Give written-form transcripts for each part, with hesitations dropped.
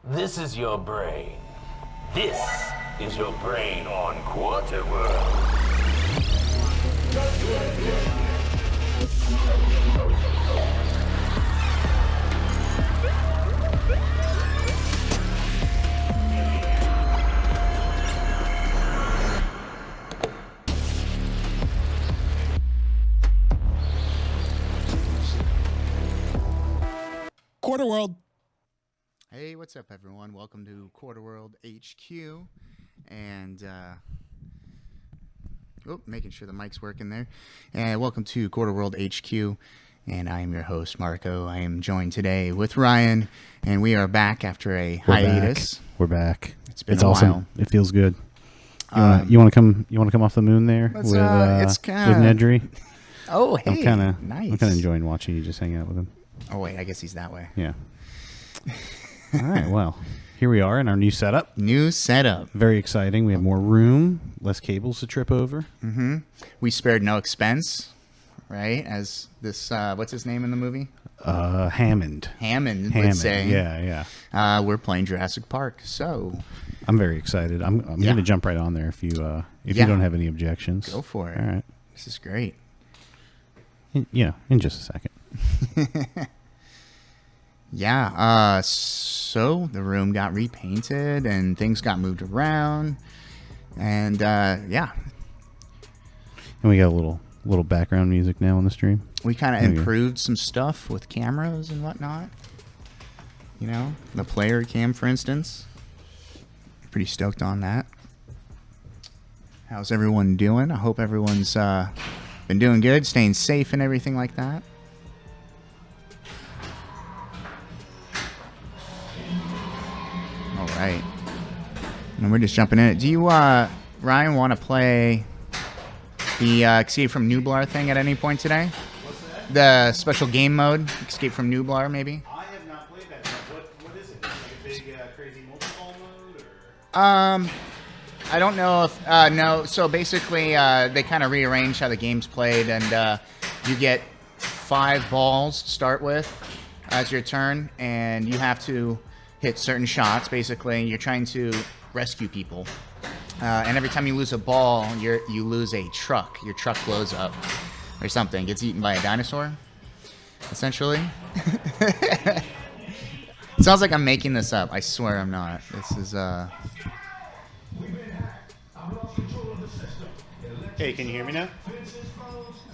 This is your brain. This is your brain on QuarterWorld. QuarterWorld. Hey, what's up, everyone? Welcome to QuarterWorldHQ, and making sure the mic's working there. And welcome to QuarterWorldHQ, and I am your host, Marco. I am joined today with Ryan, and we are back after a hiatus. We're back. It's been it's a awesome. while. It feels good. You want to come off the moon there with Nedry? Oh, hey, nice. I'm kind of enjoying watching you just hang out with him. Oh wait, I guess he's that way. Yeah. All right. Well, here we are in our new setup. New setup. Very exciting. We have more room, less cables to trip over. Mm-hmm. We spared no expense, right? As this, what's his name in the movie? Hammond. Hammond would say. Yeah. We're playing Jurassic Park, so I'm very excited. I'm going to jump right on there if you don't have any objections. Go for it. All right. This is great. In just a second. Yeah. So the room got repainted and things got moved around, and yeah. And we got a little background music now on the stream. We kind of improved some stuff with cameras and whatnot. You know, the player cam, for instance. Pretty stoked on that. How's everyone doing? I hope everyone's been doing good, staying safe and everything like that. All right. And we're just jumping in it. Do you, Ryan, want to play the Escape from Nublar thing at any point today? What's that? The special game mode, Escape from Nublar, maybe? I have not played that yet. What is it? Like a big, crazy multi-ball mode? Or? I don't know if no. So basically, they kind of rearrange how the game's played, and you get 5 balls to start with as your turn, and you have to hit certain shots. Basically, you're trying to rescue people, and every time you lose a ball, you lose a truck. Your truck blows up or something, gets eaten by a dinosaur, essentially. It sounds like I'm making this up. I swear I'm not. This is Hey, can you hear me now?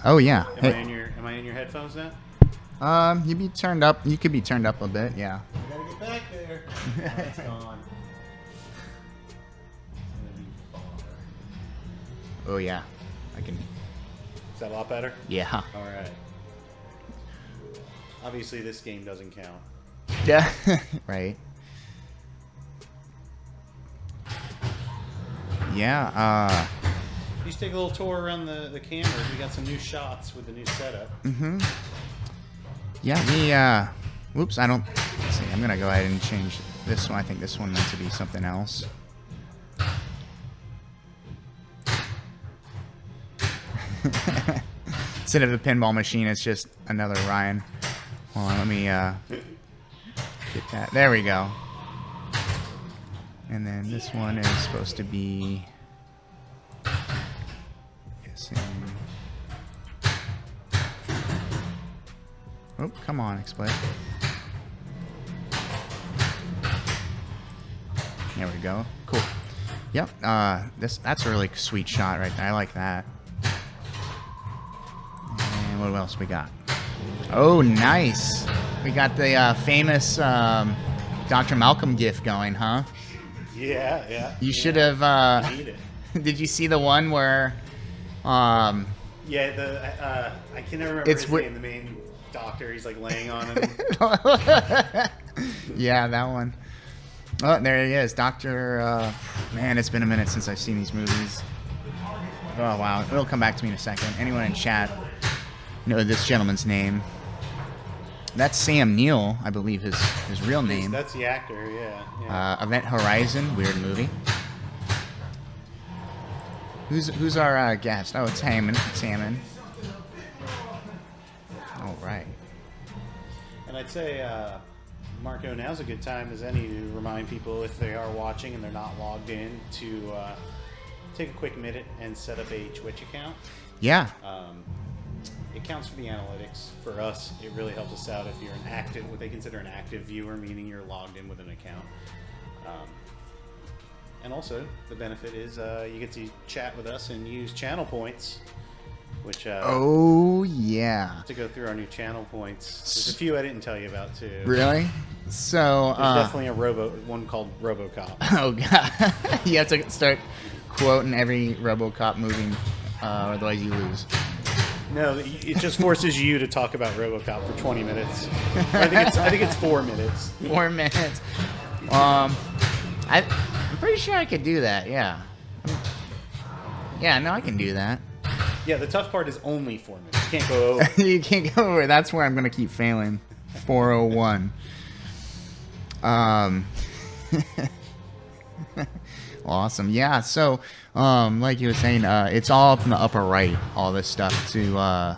Oh yeah. Am I in your headphones now? You be turned up. You could be turned up a bit. Yeah. I gotta get back there. Oh, it's gone. Oh yeah. I can. Is that a lot better? Yeah. All right. Obviously, this game doesn't count. Yeah. Right. Yeah. Just take a little tour around the cameras. We got some new shots with the new setup. Mm-hmm. Yeah. Whoops. I don't. Let's see. I'm gonna go ahead and change this one. I think this one meant to be something else. Instead of a pinball machine, it's just another Ryan. Hold on, let me get that. There we go. And then this one is supposed to be guessing. Oh, come on, explain. There we go. Cool. Yep. That's a really sweet shot right there. I like that. And what else we got? Oh, nice. We got the famous Dr. Malcolm gif going, huh? Yeah. You should have. Need it. Did you see the one where? Yeah, I can never remember It's his name. The main doctor. He's like laying on him. Yeah, that one. Oh, there he is, Doctor. Man, it's been a minute since I've seen these movies. Oh wow, it'll come back to me in a second. Anyone in chat know this gentleman's name? That's Sam Neill, I believe his real name. That's the actor. Yeah. Event Horizon, weird movie. Who's our guest? Oh, it's Hammond. It's Hammond. All right. And I'd say Marco, now's a good time as any to remind people if they are watching and they're not logged in to take a quick minute and set up a Twitch account. Yeah. It counts for the analytics. For us, it really helps us out if you're an active, what they consider an active viewer, meaning you're logged in with an account. And also, the benefit is you get to chat with us and use channel points, which... oh, yeah. To go through our new channel points. There's a few I didn't tell you about, too. Really? So... There's definitely one called RoboCop. Oh, God. You have to start quoting every RoboCop movie, otherwise you lose. No, it just forces you to talk about RoboCop for 20 minutes. I think it's 4 minutes. 4 minutes. I'm pretty sure I could do that. Yeah. Yeah, no, I can do that. Yeah, the tough part is only 4 minutes. You can't go over. You can't go over. That's where I'm gonna keep failing. 401. Awesome. Yeah. So, like you were saying, it's all up in the upper right. All this stuff to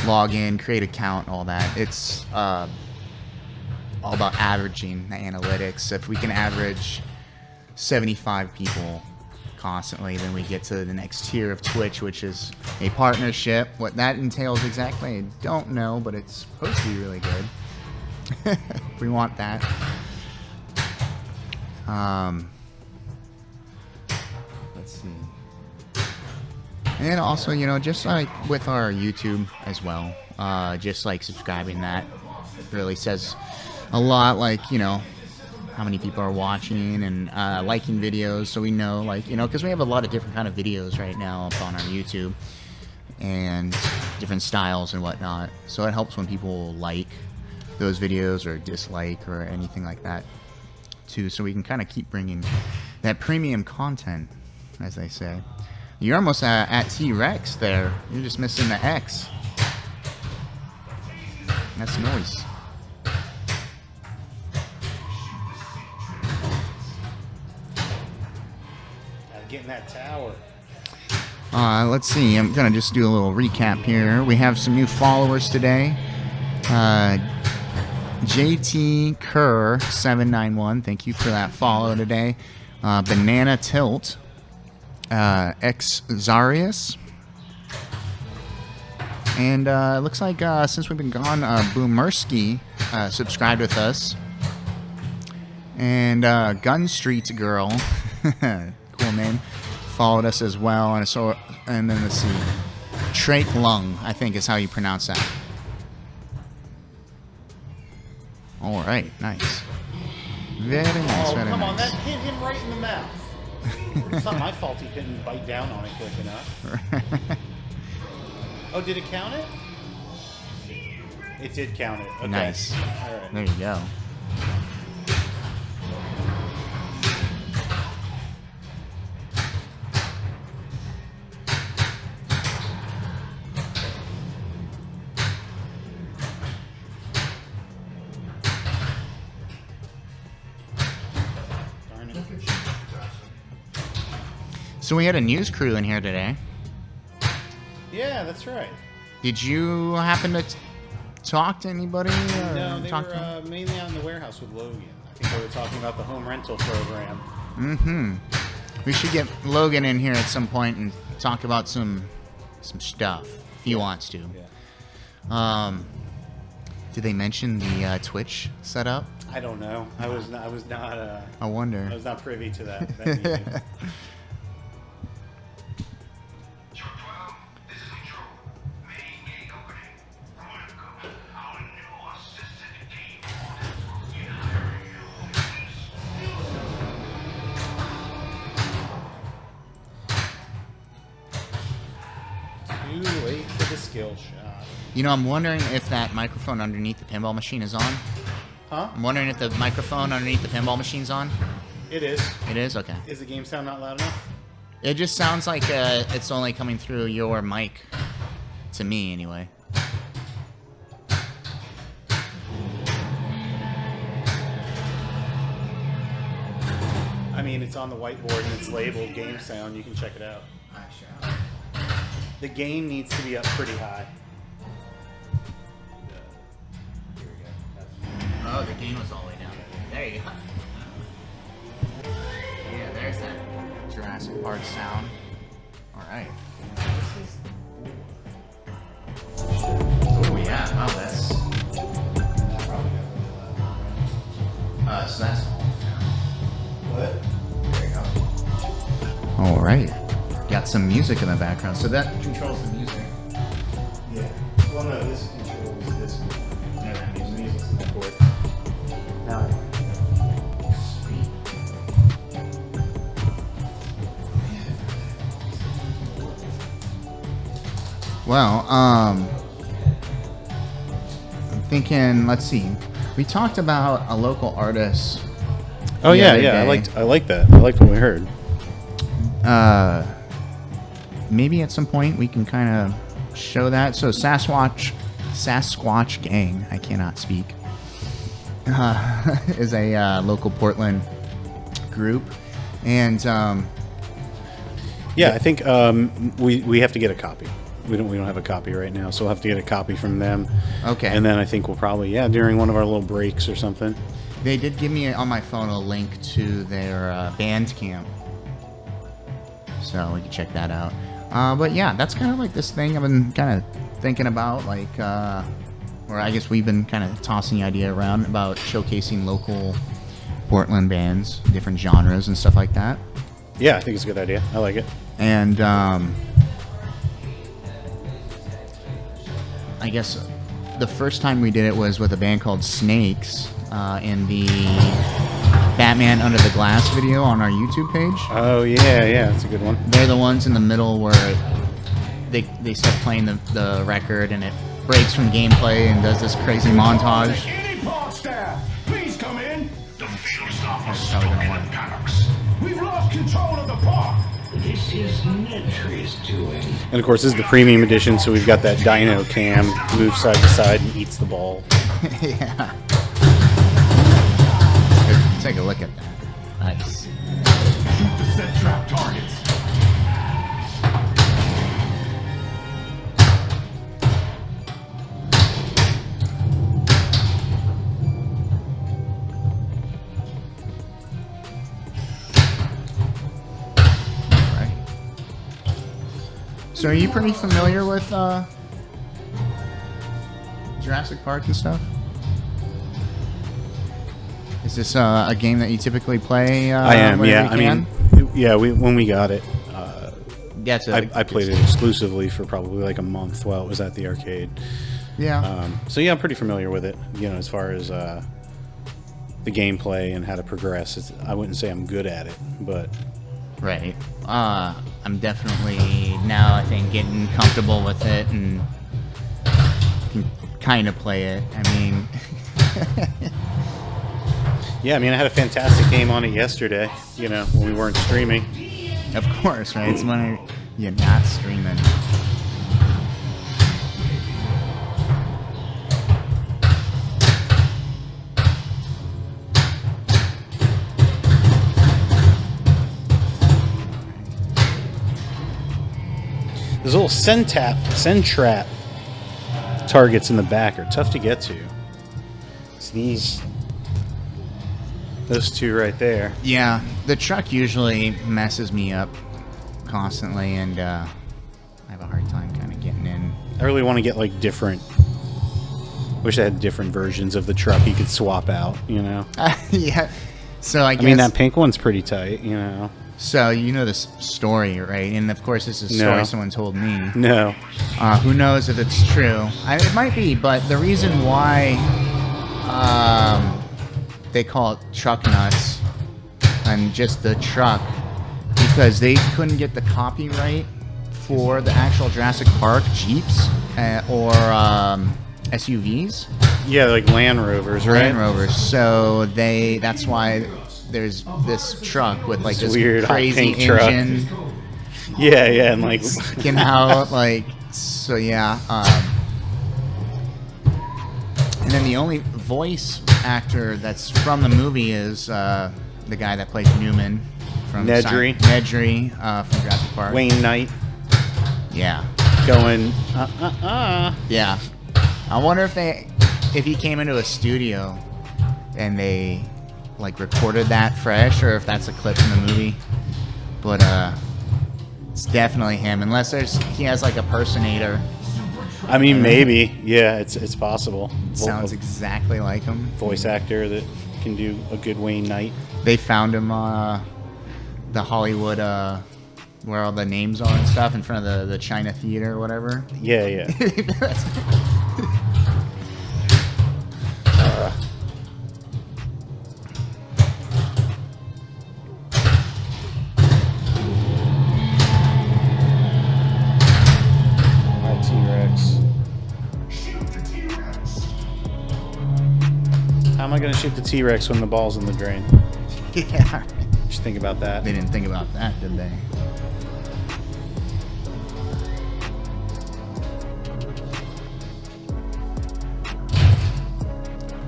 log in, create account, all that. It's all about averaging the analytics. If we can average 75 people constantly, then we get to the next tier of Twitch, which is a partnership. What that entails exactly, I don't know, but it's supposed to be really good. We want that. Let's see. And also, you know, just like with our YouTube as well, just like subscribing, that really says a lot, like, you know, how many people are watching and liking videos, so we know, like, you know, because we have a lot of different kind of videos right now up on our YouTube and different styles and whatnot, so it helps when people like those videos or dislike or anything like that too, so we can kind of keep bringing that premium content, as they say. You're almost at T-Rex there. You're just missing the X. That's noise. Get in that tower. Let's see. I'm going to just do a little recap here. We have some new followers today. JT Kerr 791. Thank you for that follow today. Banana Tilt. X Zarius. And it looks like since we've been gone, Boomerski subscribed with us. And Gun Street Girl. Cool name, followed us as well, and so, and then let's see, Trake Lung, I think is how you pronounce that. All right, nice, very nice, very come nice. on, that hit him right in the mouth. It's not my fault he didn't bite down on it quick enough. Oh, did it count it? It did count it. Okay. Nice. All right. There you go. So we had a news crew in here today. Yeah, that's right. Did you happen to talk to anybody? Or No, they talk were mainly out in the warehouse with Logan. I think they were talking about the home rental program. Mm-hmm. We should get Logan in here at some point and talk about some stuff if he wants to. Yeah. Did they mention the Twitch setup? I don't know. I was not. I wonder. I was not privy to that meeting. Too late for the skill shot. You know, I'm wondering if that microphone underneath the pinball machine is on. Huh? I'm wondering if the microphone underneath the pinball machine's on. It is. It is? Okay. Is the game sound not loud enough? It just sounds like it's only coming through your mic. To me, anyway. I mean, it's on the whiteboard and it's labeled game sound. You can check it out. The game needs to be up pretty high. Here we go. Oh, the game was all the way there you go. Yeah, there's that Jurassic Park sound. All right. Oh yeah, wow, that's. So that's all. What? There you go. All right. Got some music in the background, so that controls the music. Yeah. Well, no, this controls this one. Yeah, that The music. music's in the board. Now. Sweet. Well, I'm thinking. Let's see. We talked about a local artist. Oh the yeah, other yeah. day. I liked that. I liked what we heard. Maybe at some point we can kind of show that. So Sasquatch Gang, I cannot speak, is a local Portland group, and Yeah, I think we have to get a copy. We don't have a copy right now, so we'll have to get a copy from them. okay. And then I think we'll probably during one of our little breaks or something. They did give me on my phone a link to their Bandcamp, so we can check that out. But yeah, that's kind of like this thing I've been kind of thinking about, like, or I guess we've been kind of tossing the idea around about showcasing local Portland bands, different genres and stuff like that. Yeah, I think it's a good idea. I like it. And I guess the first time we did it was with a band called Snakes in the Batman Under the Glass video on our YouTube page. Oh yeah, that's a good one. They're the ones in the middle where they start playing the record and it breaks from gameplay and does this crazy montage. Any park staff, please come in. Don't stop us Probably gonna stopping want at it. paddocks. We've lost control of the park. This is Nedry's doing. And of course, this is the premium edition, so we've got that dino cam, moves side to side and eats the ball. Yeah. Take a look at that. Nice. Shoot the set trap targets. Right. So are you pretty familiar with Jurassic Park and stuff? Is this a game that you typically play? I am, whenever yeah. you I can? mean, yeah. When we got it, That's I played it exclusively for probably like a month while it was at the arcade. Yeah. So yeah, I'm pretty familiar with it. You know, as far as the gameplay and how to progress. I wouldn't say I'm good at it, but Right. I'm definitely now, I think, getting comfortable with it and can kind of play it. I mean, yeah. I mean, I had a fantastic game on it yesterday. You know, when we weren't streaming. of course, right? It's when you're not streaming. Those little Sentrap targets in the back are tough to get to. It's those two right there. Yeah, the truck usually messes me up constantly, and I have a hard time kind of getting in. I really want to get like different. Wish I had different versions of the truck you could swap out. You know. Yeah. So I guess. I mean, that pink one's pretty tight. You know. So you know this story, right? And of course, this is a story No. someone told me. No. Who knows if it's true? It might be, but the reason why they call it truck nuts and just the truck, because they couldn't get the copyright for the actual Jurassic Park Jeeps or SUVs, Yeah, like Land Rovers, right? Land Rovers. So that's why there's this truck with like this weird hot crazy pink truck. engine. Yeah, and like Sticking out, like, so yeah. And then the only voice actor that's from the movie is the guy that plays Newman from Nedry. Nedry from Jurassic Park. Wayne Knight Yeah, going. yeah. I wonder if he came into a studio and they like recorded that fresh or if that's a clip from the movie. But it's definitely him, unless he has like a personator. I mean, maybe. Yeah, it's possible. Sounds exactly like him. Voice actor that can do a good Wayne Knight. They found him the Hollywood where all the names are and stuff in front of the China Theater or whatever. Yeah. T-Rex. Shoot the T-Rex. How am I going to shoot the T-Rex when the ball's in the drain? Yeah. Just think about that. They didn't think about that, did they?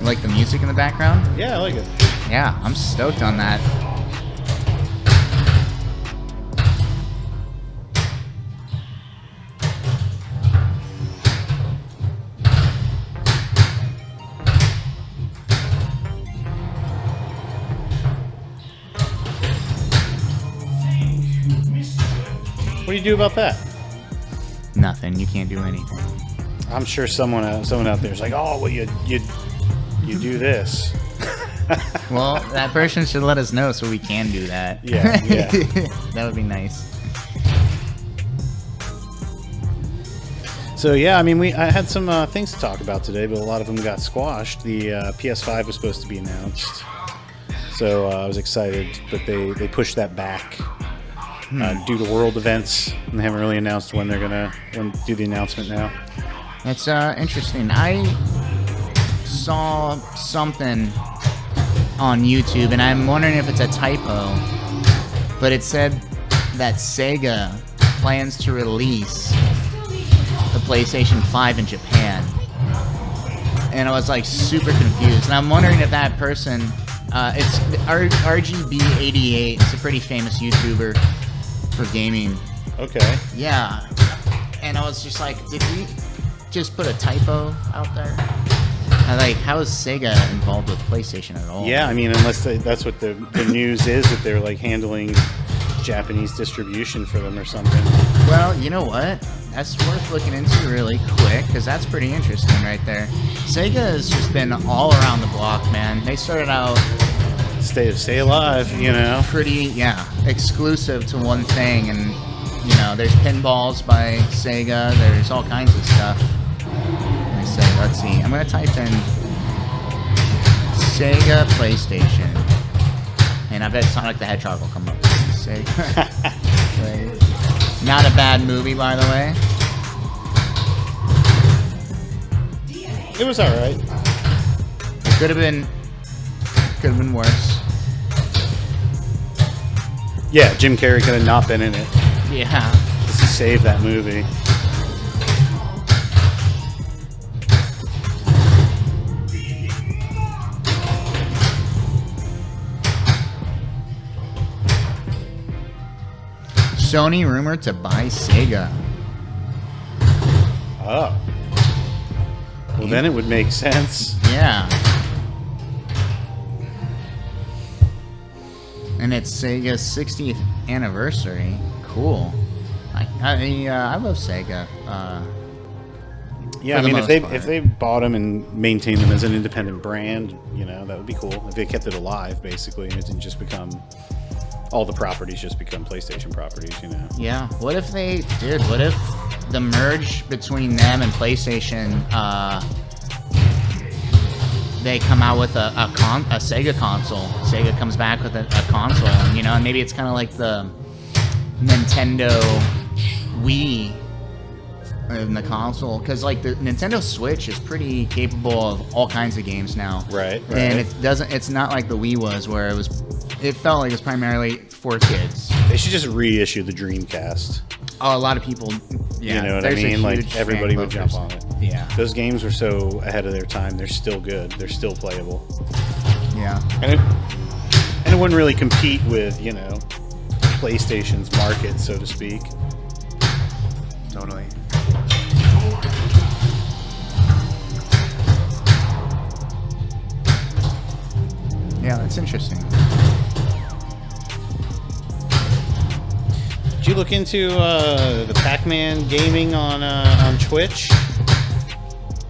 You like the music in the background? Yeah, I like it. Yeah, I'm stoked on that. What do you do about that? Nothing. You can't do anything. I'm sure someone out there is like, oh, well, you do this. Well, that person should let us know so we can do that. Yeah. That would be nice. So yeah, I mean, I had some things to talk about today, but a lot of them got squashed. The PS5 was supposed to be announced, so I was excited, but they pushed that back due to world events, and they haven't really announced when they're gonna do the announcement now. That's interesting. I saw something on YouTube, and I'm wondering if it's a typo, but it said that Sega plans to release the PlayStation 5 in Japan. And I was like super confused. And I'm wondering if that person, it's RGB88. It's a pretty famous YouTuber for gaming. Okay. Yeah. And I was just like, did we just put a typo out there? Like, how is Sega involved with PlayStation at all? Yeah, I mean, unless that's what the news is, that they're like handling Japanese distribution for them or something. Well, you know what? That's worth looking into really quick, because that's pretty interesting right there. Sega has just been all around the block, man. They started out Stay alive, you know. pretty, exclusive to one thing, and, you know, there's pinballs by Sega, there's all kinds of stuff. Let's see, I'm going to type in Sega PlayStation, and I bet Sonic the Hedgehog will come up. Sega. Not a bad movie, by the way. It was alright. It could have been worse. Yeah, Jim Carrey could have not been in it. Yeah. Just to save that movie. Sony rumored to buy Sega. Oh. Well, then it would make sense. Yeah. And it's Sega's 60th anniversary. Cool. I love Sega. Yeah, I for the mean, most if part. they bought them and maintained them as an independent brand, you know, that would be cool. If they kept it alive, basically, and it didn't just become all the properties just become PlayStation properties, you know. Yeah. What if they did? What if the merge between them and PlayStation, they come out with a Sega console. Sega comes back with a console, and, you know, and maybe it's kind of like the Nintendo Wii in the console, because like the Nintendo Switch is pretty capable of all kinds of games now. Right. And it's not like the Wii was, where it felt like it was primarily for kids. They should just reissue the Dreamcast. Oh, a lot of people, yeah. You know what I there's a mean? Like, huge everybody fan would jump club. on it. Yeah. Those games were so ahead of their time. They're still good. They're still playable. Yeah. And it wouldn't really compete with, you know, PlayStation's market, so to speak. Totally. Yeah, that's interesting. Did you look into the Pac-Man gaming on Twitch?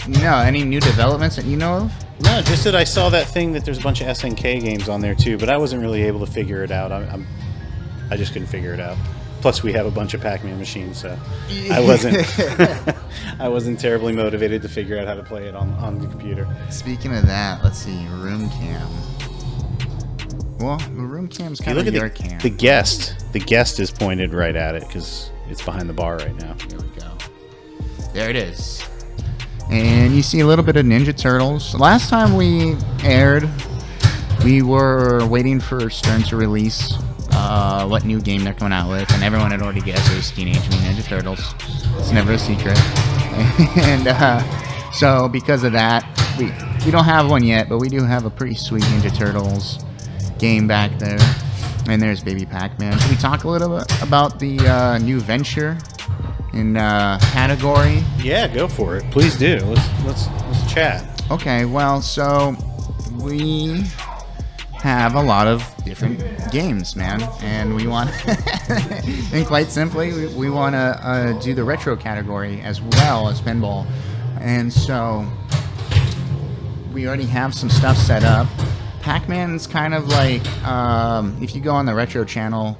No, any new developments that you know of? No, just that I saw that thing that there's a bunch of SNK games on there too, but I wasn't really able to figure it out. I just couldn't figure it out. Plus, we have a bunch of Pac-Man machines, so I wasn't terribly motivated to figure out how to play it on the computer. Speaking of that, let's see, room cam. Well, the room cam's You kind look of your at cam. the guest. The guest is pointed right at it because it's behind the bar right now. There we go. There it is. And you see a little bit of Ninja Turtles. Last time we aired, we were waiting for Stern to release what new game they're coming out with, and everyone had already guessed it was Teenage Mutant Ninja Turtles. It's never a secret. And so because of that, we don't have one yet, but we do have a pretty sweet Ninja Turtles game back there. And there's Baby Pac-Man. Can we talk a little bit about the new venture in category? Yeah, go for it. Please do. Let's chat. Okay, well, so we have a lot of different games, man, and we want, and quite simply, we want to do the retro category as well as pinball, and so we already have some stuff set up. Pac-Man's kind of like, if you go on the retro channel,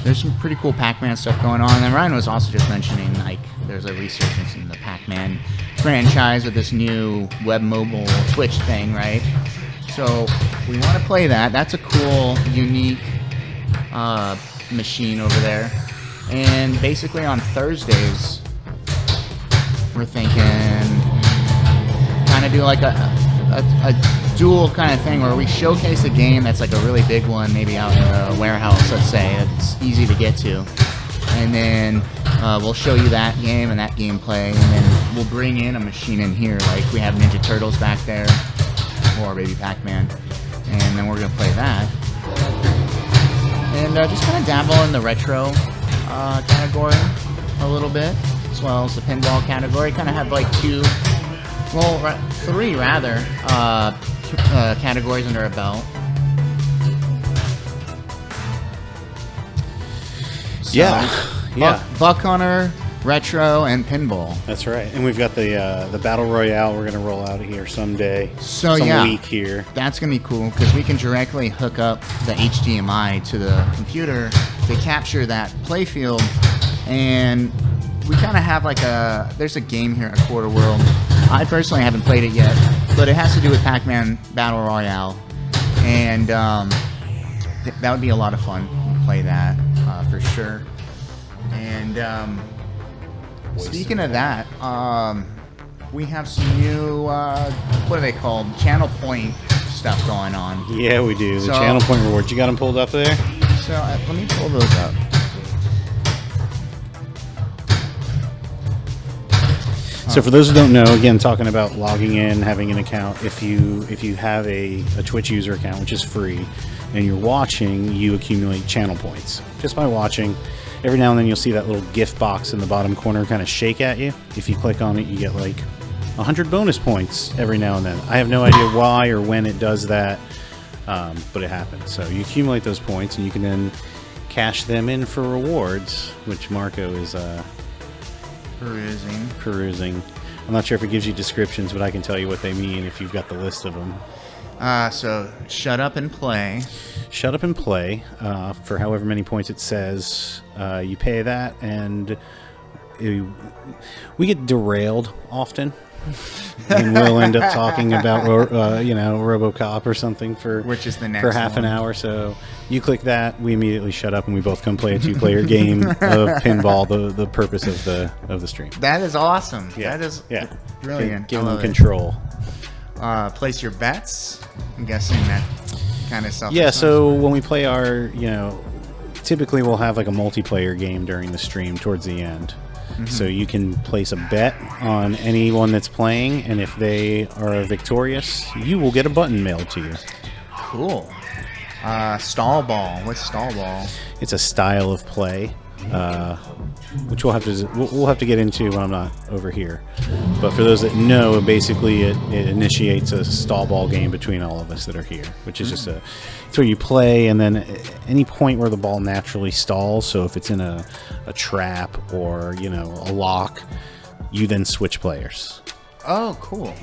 there's some pretty cool Pac-Man stuff going on, and Ryan was also just mentioning, like, there's a resurgence in the Pac-Man franchise with this new web mobile Twitch thing, right? So we want to play that. That's a cool, unique machine over there. And basically on Thursdays, we're thinking kind of do like a dual kind of thing where we showcase a game that's like a really big one, maybe out in a warehouse, let's say. It's easy to get to. And then we'll show you that game and that gameplay, and then we'll bring in a machine in here, like we have Ninja Turtles back there, or Baby Pac-Man, and then we're going to play that. And just kind of dabble in the retro category a little bit, as well as the pinball category. Kind of have like three rather, categories under a belt. So, Yeah. Buck Hunter, retro, and pinball. That's right. And we've got the Battle Royale we're going to roll out here someday. So some yeah, week here. that's going to be cool because we can directly hook up the HDMI to the computer to capture that playfield. And we kind of have like there's a game here at QuarterWorld. I personally haven't played it yet, but it has to do with Pac-Man Battle Royale. And that would be a lot of fun to play that for sure. And speaking of that, we have some new, what are they called? Channel Point stuff going on. Yeah, we do. The So- Channel Point rewards. You got them pulled up there? So let me pull those up. So for those who don't know, again, talking about logging in, having an account, if you have a Twitch user account, which is free, and you're watching, you accumulate channel points. Just by watching, every now and then you'll see that little gift box in the bottom corner kind of shake at you. If you click on it, you get like 100 bonus points every now and then. I have no idea why or when it does that, but it happens. So you accumulate those points, and you can then cash them in for rewards, which Marco is... perusing. I'm not sure if it gives you descriptions, but I can tell you what they mean if you've got the list of them. So shut up and play. Shut up and play for however many points it says. You pay that, and we get derailed often. And we'll end up talking about, RoboCop or something Which is the next for half an one. hour. So you click that, we immediately shut up, and we both come play a two-player game of pinball. The purpose of the stream. That is awesome. Yeah, That is yeah, brilliant. Give I them love it. control. Place your bets. I'm guessing that kind of stuff. Yeah. So when we play our, typically we'll have like a multiplayer game during the stream towards the end. So you can place a bet on anyone that's playing, and if they are victorious, you will get a button mailed to you. Cool. Stall ball. What's stall ball? It's a style of play which we'll have to get into when I'm not over here. But for those that know, basically it initiates a stall ball game between all of us that are here, which is just it's where you play, and then at any point where the ball naturally stalls. So if it's in a trap or a lock, you then switch players. Oh, cool.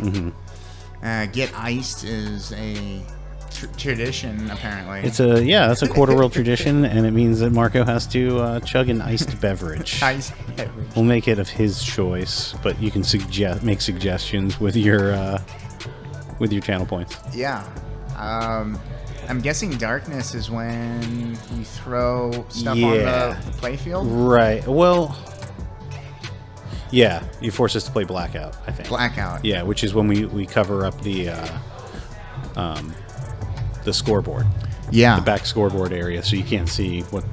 Get iced is a tradition, apparently. It's that's a QuarterWorld tradition, and it means that Marco has to chug an iced beverage. Iced beverage. We'll make it of his choice, but you can make suggestions with your channel points. Yeah. I'm guessing darkness is when you throw stuff on the playfield? Right. Well, yeah, you force us to play Blackout, I think. Blackout. Yeah, which is when we cover up the scoreboard. Yeah. The back scoreboard area, so you can't see what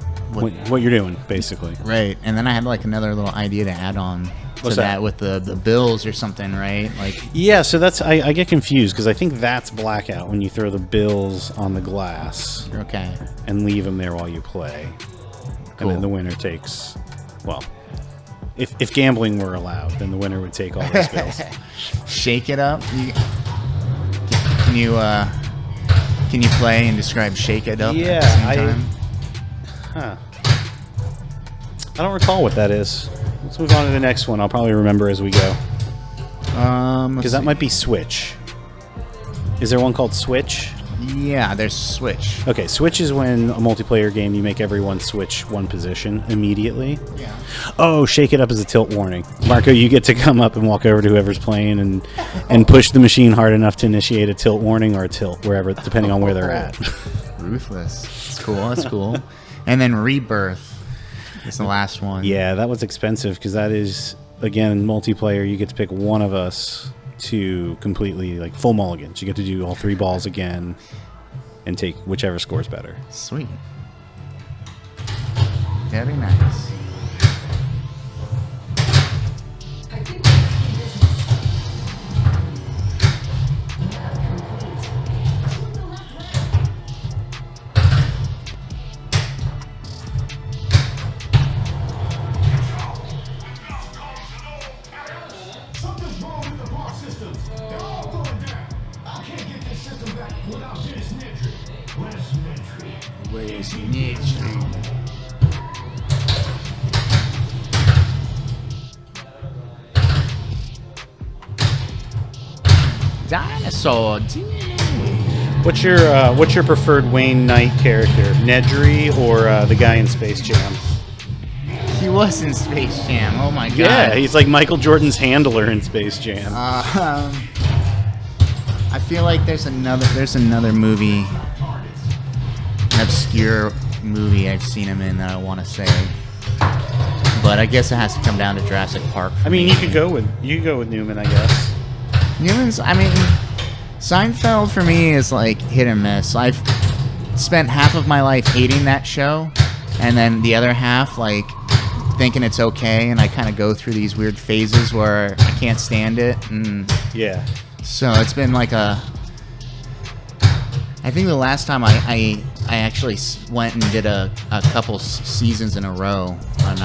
you're doing, basically. Right. And then I had like another little idea to add on to that with the bills or something, right? Like, yeah, so that's I get confused because I think that's Blackout when you throw the bills on the glass. Okay. And leave them there while you play. Cool. And then the winner takes, well, if gambling were allowed, then the winner would take all those bills. Shake it up. Can you play and describe Shake It Up at the same time? I don't recall what that is. Let's move on to the next one. I'll probably remember as we go. Because that might be Switch. Is there one called Switch? Yeah, there's Switch. Okay, Switch is when a multiplayer game you make everyone switch one position immediately. Yeah. Oh, Shake It Up is a tilt warning. Marco, you get to come up and walk over to whoever's playing and push the machine hard enough to initiate a tilt warning or a tilt, wherever, depending on where they're at. Ruthless. It's cool. That's cool. And then Rebirth is the last one. Yeah, that was expensive because that is, again, multiplayer. You get to pick one of us to completely, like, full mulligans. You get to do all 3 balls again and take whichever scores better. Sweet. Very nice. Something's wrong with the bar systems. They're all going down. I can't get this system back without this Nedry. Where's Nedry? Where's Nedry? Dinosaur. What's your preferred Wayne Knight character, Nedry or the guy in Space Jam? He was in Space Jam. Oh my god. Yeah, he's like Michael Jordan's handler in Space Jam. I feel like there's another movie, an obscure movie I've seen him in that I want to say, but I guess it has to come down to Jurassic Park. I mean, you could go with Newman, I guess. Newman's. I mean, Seinfeld for me is like hit and miss. I've spent half of my life hating that show, and then the other half like thinking it's okay, and I kind of go through these weird phases where I can't stand it, and Yeah. so it's been like I think the last time I actually went and did a couple seasons in a row on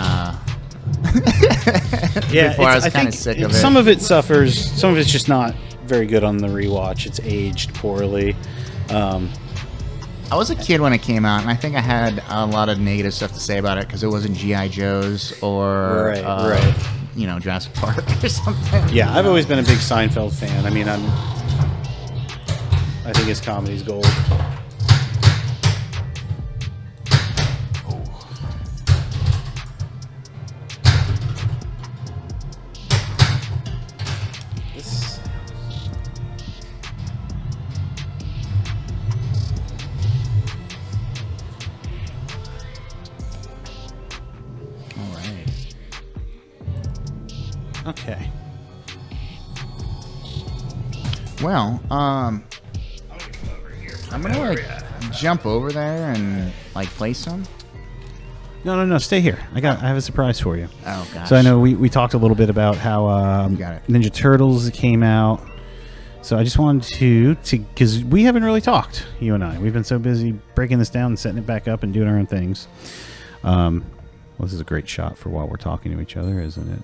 Yeah, before I was kind think of sick of it. Some of it suffers. Some of it's just not very good on the rewatch. It's aged poorly. I was a kid when it came out, and I think I had a lot of negative stuff to say about it because it wasn't G.I. Joe's or Right. you know, Jurassic Park or something. Yeah, I've always been a big Seinfeld fan. I mean, I think his comedy's gold. This. All right. Okay. Well, I'm gonna like jump over there and like play some. No. Stay here. I have a surprise for you. Oh gosh. So I know we talked a little bit about how You got it. Ninja Turtles came out. So I just wanted to because we haven't really talked, you and I. We've been so busy breaking this down and setting it back up and doing our own things. Well, this is a great shot for while we're talking to each other, isn't it?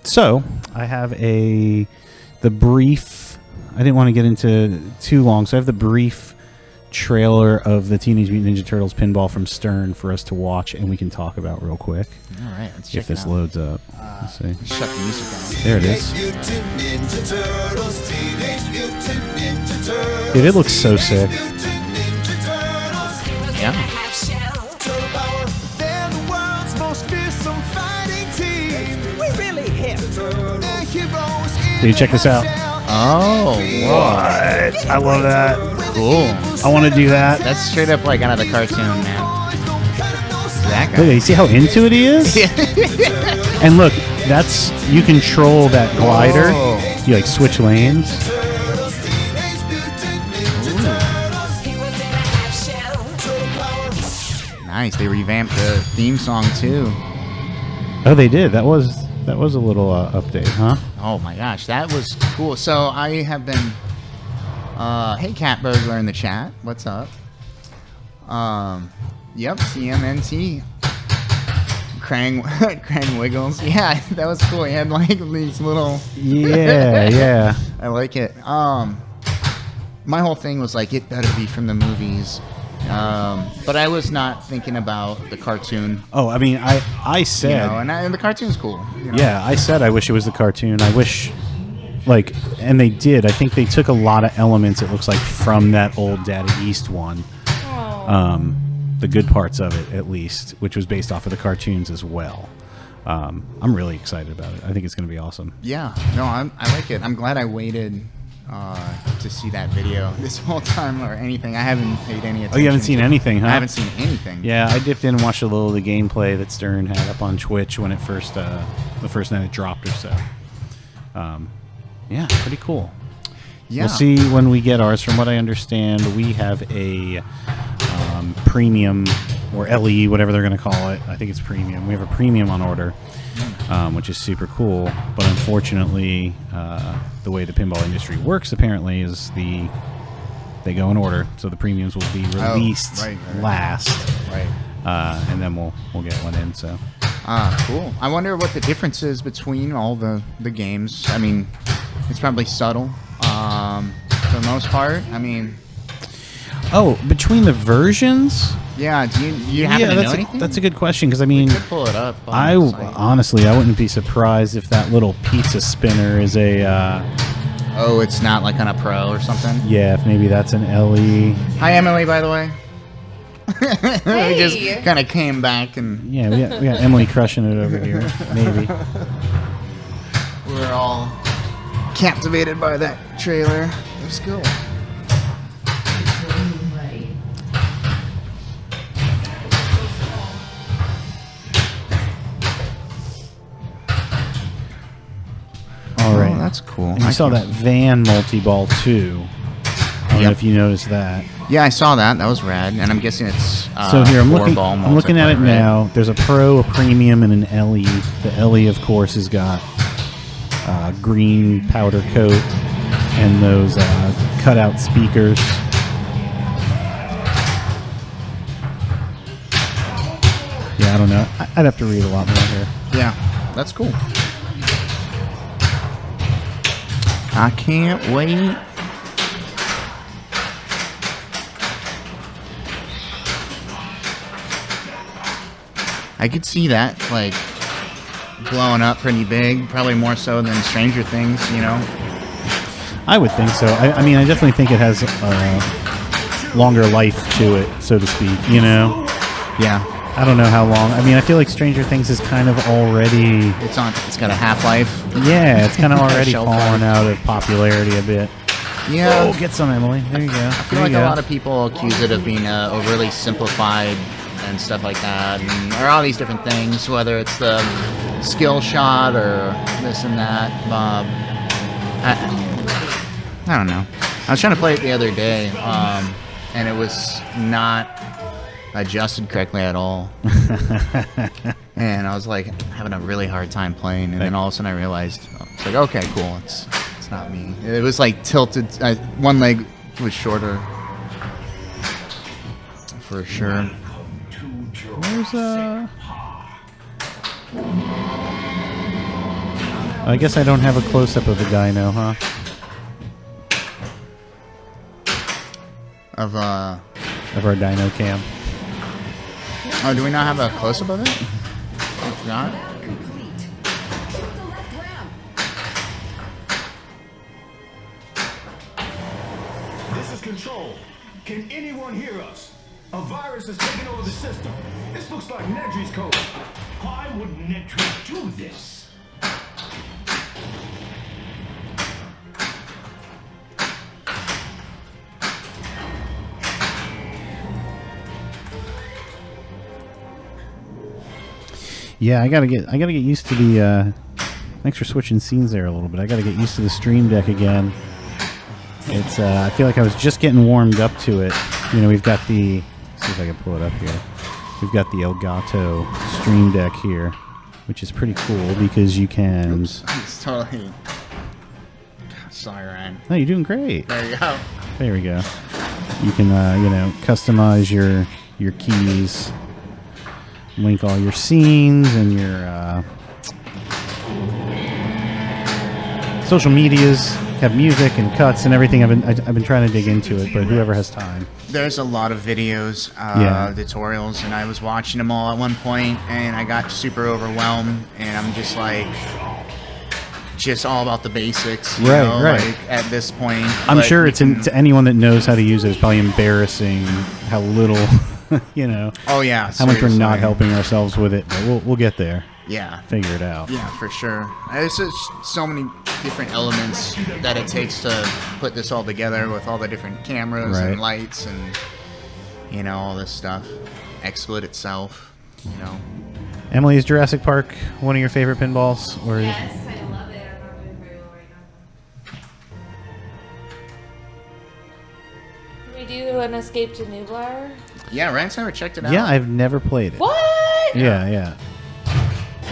So I have the brief. I didn't want to get into too long, so I have the brief trailer of the Teenage Mutant Ninja Turtles pinball from Stern for us to watch, and we can talk about real quick. All right, let's check if this it out. loads up. Let's see. Shut the music down. There it is. Dude, it looks so sick. Yeah. Dude, check this out. Oh, What? I love that. cool. I want to do that. That's straight up like out of the cartoon, man. That Look, guy. you see how into it he is? And look, that's, you control that glider. Oh. You like switch lanes. Nice. They revamped the theme song too. Oh, they did. That was a little update, huh? Oh my gosh, that was cool. So I have been. Hey, Cat Burglar in the chat. What's up? Yep, CMNT. Krang Wiggles. Yeah, that was cool. He had like these little. Yeah, yeah. I like it. My whole thing was like, it better be from the movies. But I was not thinking about the cartoon. Oh, I mean, I said, You know, and the cartoon's cool. You know? yeah, I said I wish it was the cartoon. I wish, like, and they did. I think they took a lot of elements, it looks like, from that old Daddy East one. The good parts of it, at least, which was based off of the cartoons as well. I'm really excited about it. I think it's going to be awesome. Yeah, no, I like it. I'm glad I waited to see that video this whole time or anything. I haven't paid any attention. Oh, you haven't seen anything, huh? I haven't seen anything. Yeah, I dipped in and watched a little of the gameplay that Stern had up on Twitch when it first, the first night it dropped or so. Yeah, pretty cool. Yeah. We'll see when we get ours. From what I understand, we have a premium or LE, whatever they're going to call it. I think it's premium. We have a premium on order, which is super cool. But unfortunately, the way the pinball industry works apparently is they go in order. So the premiums will be released right. last, Right. and then we'll get one in. So Cool. I wonder what the difference is between all the games. I mean, it's probably subtle for the most part. I mean, between the versions. yeah. Do you happen to know anything? That's a good question because I mean, We could pull it up. on the site. Honestly, I wouldn't be surprised if that little pizza spinner is a Oh, it's not like on a Pro or something. yeah, if maybe that's an LE. Hi, Emily. By the way. Hey. We just kind of came back and Yeah, we got Emily crushing it over here. Maybe. we're all captivated by that trailer. Let's go. All right. Oh, that's cool. And you saw that van multi-ball too. I don't know if you noticed that. Yeah, I saw that. That was rad, and I'm guessing it's So here I'm four-ball looking at it multiplayer, right? now. There's a Pro, a Premium, and an LE. The LE, of course, has got green powder coat and those cutout speakers. Yeah, I don't know. I'd have to read a lot more here. Yeah, that's cool. I can't wait. I could see that, like, blowing up pretty big, probably more so than Stranger Things, you know? I would think so. I mean, I definitely think it has a longer life to it, so to speak, you know? Yeah. I don't know how long. I mean, I feel like Stranger Things is kind of already... It's got a half-life. Yeah, it's kind of already Shelf fallen life. out of popularity a bit. Yeah. Oh, get some, Emily. There you go. I feel like a lot of people accuse it of being overly simplified and stuff like that, or all these different things, whether it's the skill shot or this and that. I don't know. I was trying to play it the other day, and it was not adjusted correctly at all. And I was like having a really hard time playing, and then all of a sudden I realized, it's like, okay, cool, it's not me. It was like tilted. One leg was shorter, for sure. There's I guess I don't have a close-up of the dino, huh? Of our dino cam. Oh, do we not have a close-up of it? If not. This is Control. Can anyone hear us? A virus has taken over the system. This looks like Nedry's code. Why would Nedry do this? Yeah, I gotta get used to the. Thanks for switching scenes there a little bit. I gotta get used to the Stream Deck again. It's. I feel like I was just getting warmed up to it. You know, we've got the. Let's see if I can pull it up here. We've got the Elgato Stream Deck here, which is pretty cool because you can. Oops, it's totally. Sorry, Ryan. Oh, you're doing great. There you go. There we go. You can, you know, customize your keys. Link all your scenes and your social medias. Have music and cuts and everything. I've been trying to dig into it, but whoever has time. There's a lot of videos, tutorials, and I was watching them all at one point, and I got super overwhelmed, and I'm just like, just all about the basics, you know, right. like at this point. I'm sure it's to anyone that knows how to use it. It's probably embarrassing how little. You know. Oh yeah. How much we're not helping ourselves with it, but we'll get there. Yeah. Figure it out. Yeah, for sure. There's just so many different elements that it takes to put this all together with all the different cameras and lights and you know all this stuff. XSplit itself, you know. Emily, is Jurassic Park one of your favorite pinballs? Or yes, I love it. I'm not doing very well right now. Can we do an Escape to Nublar? Yeah, Ryan's never checked it out. Yeah, I've never played it. What? Yeah.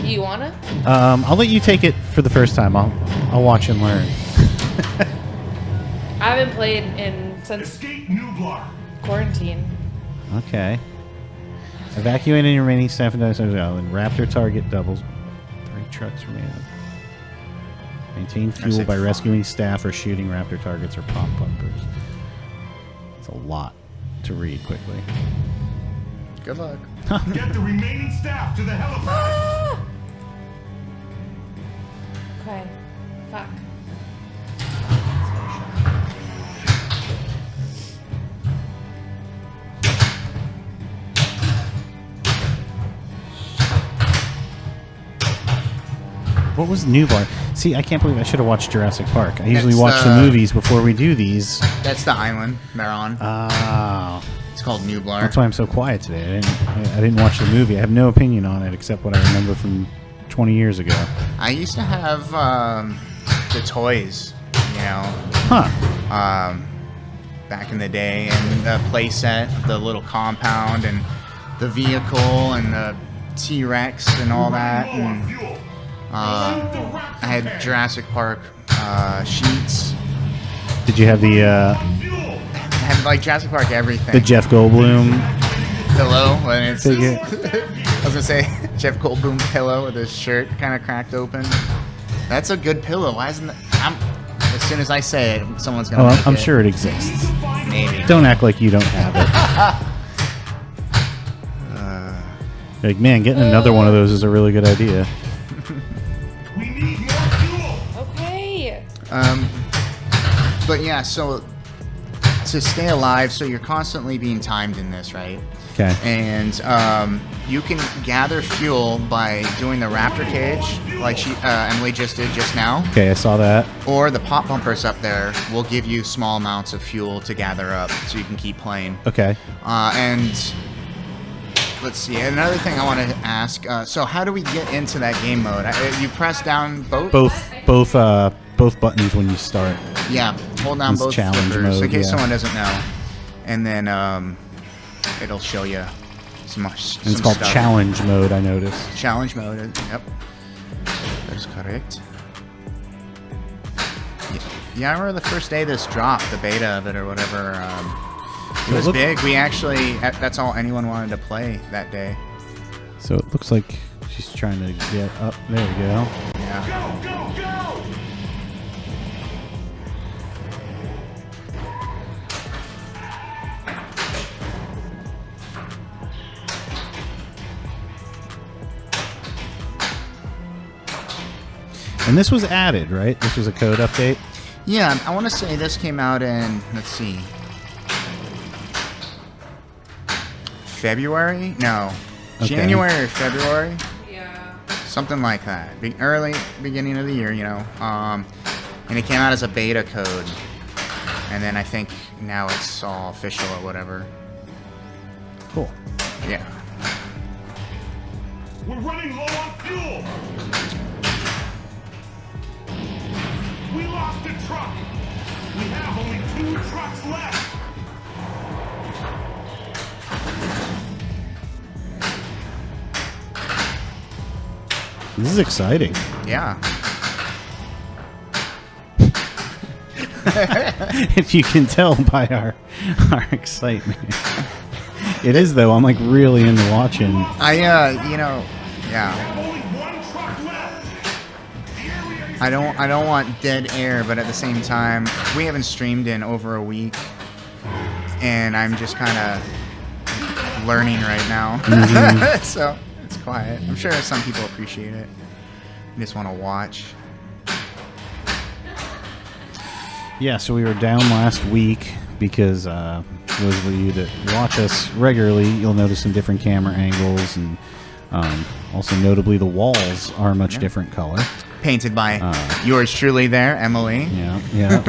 You wanna? I'll let you take it for the first time. I'll watch and learn. I haven't played since Escape Nublar. quarantine. Okay. Evacuating your remaining staff and dinosaurs island. Raptor target doubles. 3 trucks remain. Maintain fuel by rescuing staff or shooting raptor targets or pop bumpers. It's a lot to read quickly. Good luck. Get the remaining staff to the helipad. Ah! Okay. Fuck. What was Nublar? See, I can't believe I should have watched Jurassic Park. I usually watch the movies before we do these. That's the island they're on. Oh. It's called Nublar. That's why I'm so quiet today. I didn't watch the movie. I have no opinion on it except what I remember from 20 years ago. I used to have the toys, you know. Huh. Back in the day, and the play set, the little compound, and the vehicle, and the T-Rex, and all that. And I had Jurassic Park sheets. Did you have the I had like Jurassic Park everything. the Jeff Goldblum pillow? And it's figure? I was gonna say Jeff Goldblum pillow with his shirt kind of cracked open. That's a good pillow. Why isn't that? As soon as I say it, someone's gonna. Oh, make I'm it. sure it exists. Maybe. Don't act like you don't have it. Like, man, getting another one of those is a really good idea. We need more fuel. Okay. But yeah, so to stay alive, so you're constantly being timed in this, right? Okay. And you can gather fuel by doing the raptor cage, like Emily just did just now. Okay, I saw that. Or the pop bumpers up there will give you small amounts of fuel to gather up, so you can keep playing. Okay. And let's see, another thing I want to ask. So how do we get into that game mode? You press down both? Both buttons when you start. Yeah, hold down It's both challenge flippers mode, in case yeah. someone doesn't know. And then it'll show you some And it's called stuff. challenge mode, I noticed. Challenge mode, yep. That's correct. Yeah, I remember the first day this dropped, the beta of it or whatever. It was big. We actually, that's all anyone wanted to play that day. So it looks like she's trying to get up. There we go. Yeah. Go, go, go! And this was added, right? This was a code update. Yeah, I want to say this came out in, let's see, February? No. Okay. January or February? Yeah. Something like that. Early beginning of the year, you know. And it came out as a beta code. And then I think now it's all official or whatever. Cool. Yeah. We're running low on fuel! We lost the truck! We have only 2 trucks left! This is exciting. Yeah. If you can tell by our excitement. It is though. I'm like really into watching. You know, yeah. Only 1 truck left! I don't want dead air, but at the same time, we haven't streamed in over a week, and I'm just kind of learning right now. So it's quiet. I'm sure some people appreciate it. They just want to watch. Yeah, so we were down last week because those of you that watch us regularly, you'll notice some different camera angles, and also notably the walls are a much different color. Painted by yours truly there, Emily. Yeah, yeah.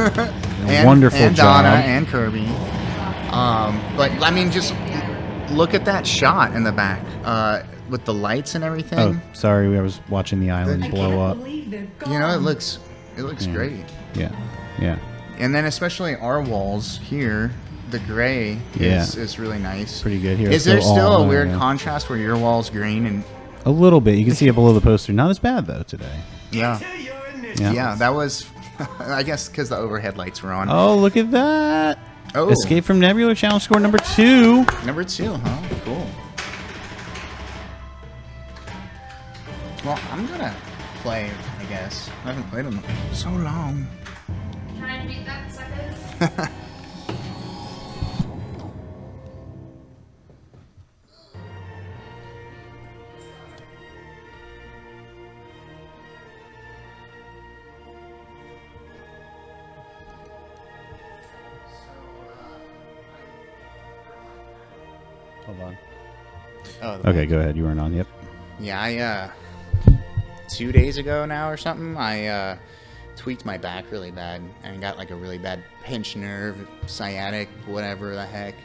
And, Wonderful and job. Donna and Kirby. But I mean, just look at that shot in the back with the lights and everything. Oh, sorry, I was watching the island blow up. You know, it looks great. Yeah, yeah. And then especially our walls here, the gray is really nice. Pretty good here. Is there still all a weird yeah. contrast where your wall's green and A little bit. You can see it below the poster. Not as bad though today. yeah, Yeah. yeah, that was I guess because the overhead lights were on. Oh, look at that! Oh. Escape from Nebula challenge score number 2. Number 2, huh? Cool. Well, I'm gonna play, I guess. I haven't played them so long. Trying to beat that, suckers. Hold on. Oh, Okay, go ahead. You weren't on. Yep. yeah, I 2 days ago now or something, I tweaked my back really bad and got like a really bad pinched nerve, sciatic, whatever the heck.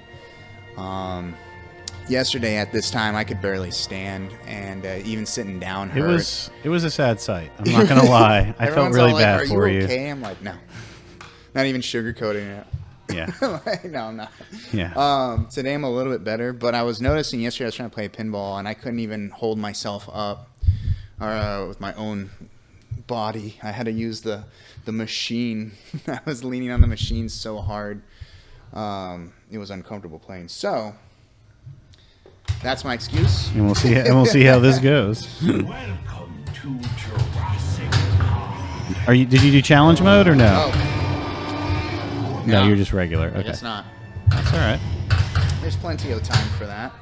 Yesterday at this time, I could barely stand, and even sitting down hurt. It was a sad sight. I'm not gonna lie. I felt Everyone's really all like, bad "Are for you you. okay?" I'm like, no, not even sugarcoating it. Yeah. Like, no, I'm not. Yeah. Today I'm a little bit better, but I was noticing yesterday I was trying to play pinball, and I couldn't even hold myself up with my own body. I had to use the machine. I was leaning on the machine so hard. It was uncomfortable playing. So that's my excuse. And we'll see. And we'll see how this goes. Welcome to Jurassic Park. Are you? Did you do challenge mode or no? Oh, No, no. you're just regular. I Okay. guess not. That's all right. There's plenty of time for that.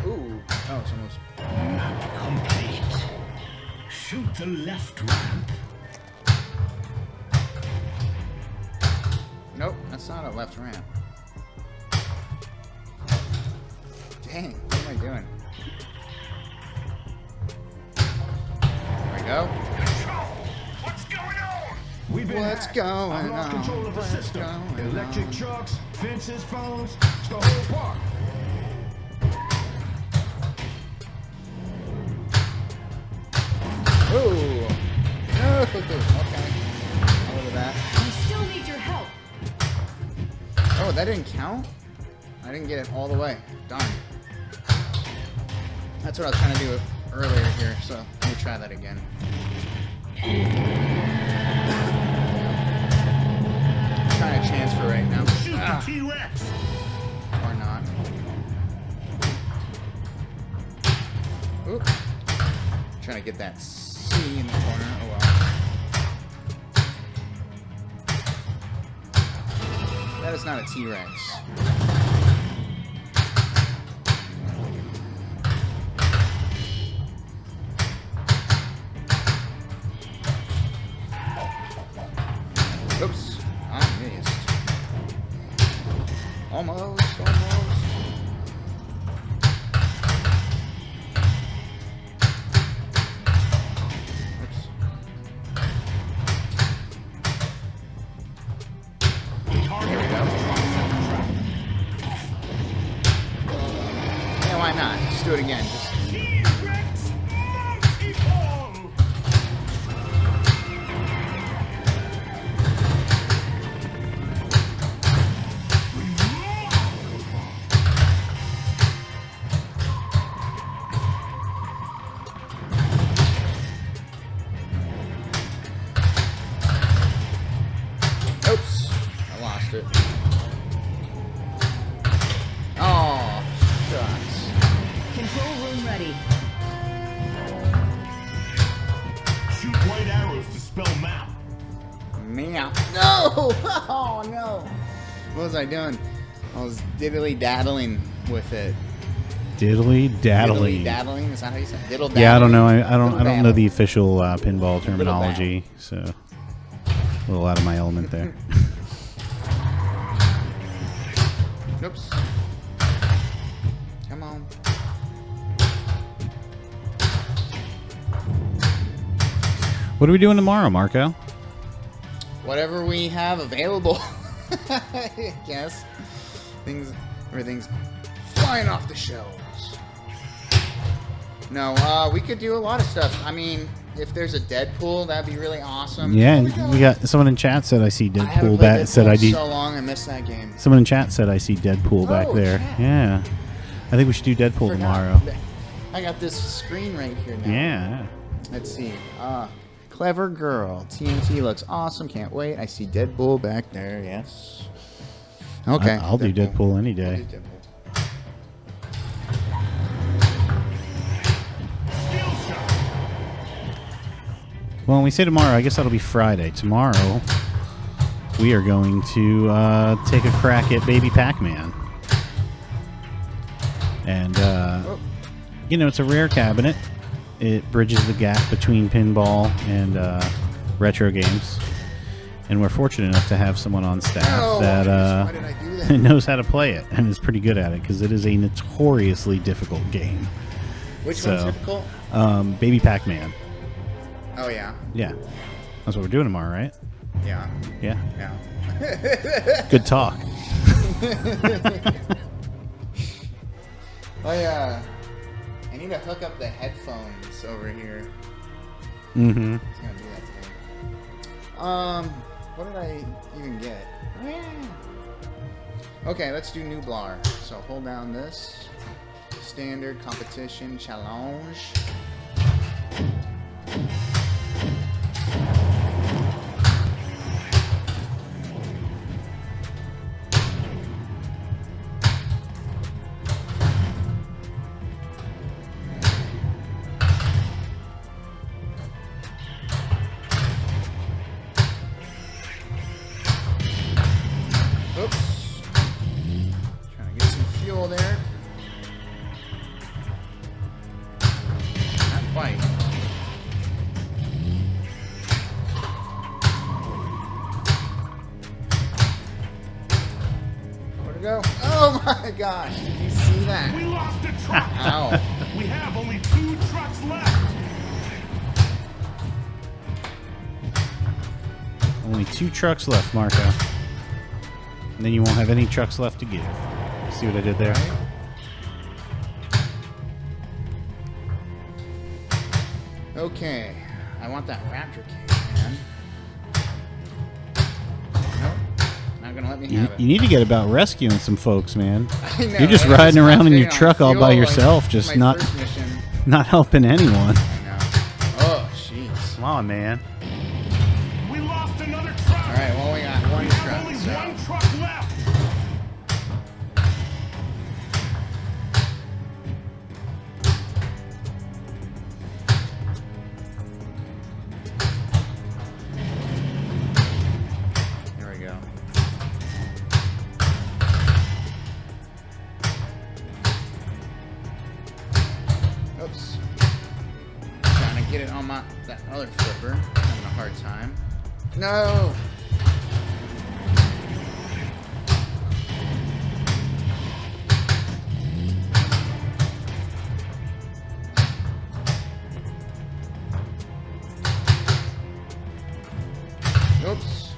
Ooh. Oh, it's almost. Map complete. Shoot the left ramp. Nope, that's not a left ramp. Dang, what am I doing? There we go. Control! What's going on? We've been What's hacked. going I've lost on? control of the What's system. going Electric on? trucks, fences, phones, it's the whole park. Ooh. No. Okay. I'll look at that. We still need your help. Oh, that didn't count? I didn't get it all the way. Darn. That's what I was trying to do earlier here, so let me try that again. I'm trying to transfer right now. Shoot the T-Rex. Or not. Oop. Trying to get that C in the corner. Oh well. That is not a T-Rex. Oops. I missed. Almost. Oops. Here we go. Yeah, why not? Just do it again. Just T-Rex multi-ball. oops. I lost it. Oh, shucks. Control room ready. Shoot white arrows to spell map. Meow. No! Oh no! What was I doing? I was diddly-daddling with it. Diddly daddly. Diddly-daddling? Is that how you say it? Diddle-daddling? Yeah, I don't know. I don't know Diddle-daddle. the official pinball terminology, so a little out of my element there. Oops. Come on. What are we doing tomorrow, Marco? Whatever we have available. I guess. Everything's flying off the shelves. No, we could do a lot of stuff. I mean, if there's a Deadpool, that'd be really awesome. Yeah, and we got someone in chat said I see I haven't Deadpool played back. Deadpool Said I in do. so long, I missed that game. Someone in chat said I see Deadpool back Oh, there. chat. Yeah, I think we should do Deadpool Forgot. tomorrow. I got this screen right here now. Yeah. Let's see. Clever girl. TNT looks awesome. Can't wait. I see Deadpool back there. Yes. Okay. I'll do Deadpool any I'll day. do Deadpool. Well, when we say tomorrow, I guess that'll be Friday. Tomorrow, we are going to take a crack at Baby Pac-Man. And, you know, it's a rare cabinet. It bridges the gap between pinball and retro games. And we're fortunate enough to have someone on staff Oh, that why did I do that? knows how to play it and is pretty good at it because it is a notoriously difficult game. Which one's So, difficult? Baby Pac-Man. Oh, yeah. Yeah. That's what we're doing tomorrow, right? Yeah. Yeah. Yeah. Good talk. I need to hook up the headphones over here. Mm-hmm. I was gonna do that today. What did I even get? Oh, yeah. Okay, let's do Nublar. So hold down this. Standard, competition, challenge. Oops. Trying to get some fuel there. Not quite. Where'd it go? Oh my gosh, did you see that? We lost a truck. Ow. We have only 2 trucks left. Only 2 trucks left, Marco. And then you won't have any trucks left to give. See what I did there? Okay, I want that Raptor cake, man. Nope, not gonna let me You, have it. you need to get about rescuing some folks, man. I know, You're just I riding was around in your concentrating on truck all by fuel, yourself, like just my not first mission. Not helping anyone. No. Oh, jeez. Come on, man. We lost another truck. All right, well, we got one truck. Only So. one truck left. Here we go. Oops. Trying to get it on that other flipper. Having a hard time. No! Oops.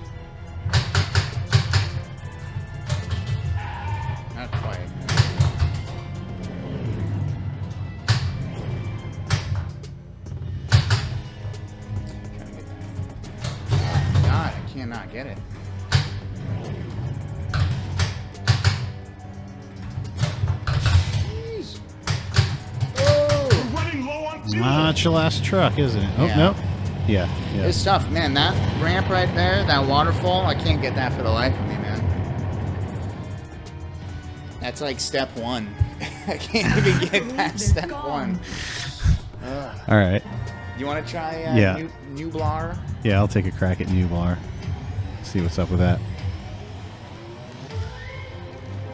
Not quite. God, I cannot get it. Jeez. Oh! We're running low on fuel. Not your last truck, isn't it? Oh, Yeah. nope. Yeah, yeah. It's tough, man. That ramp right there, that waterfall, I can't get that for the life of me, man. That's like step one. I can't even get past step one. All right. You want to try Yeah. new Blar? Yeah, I'll take a crack at Nublar. See what's up with that.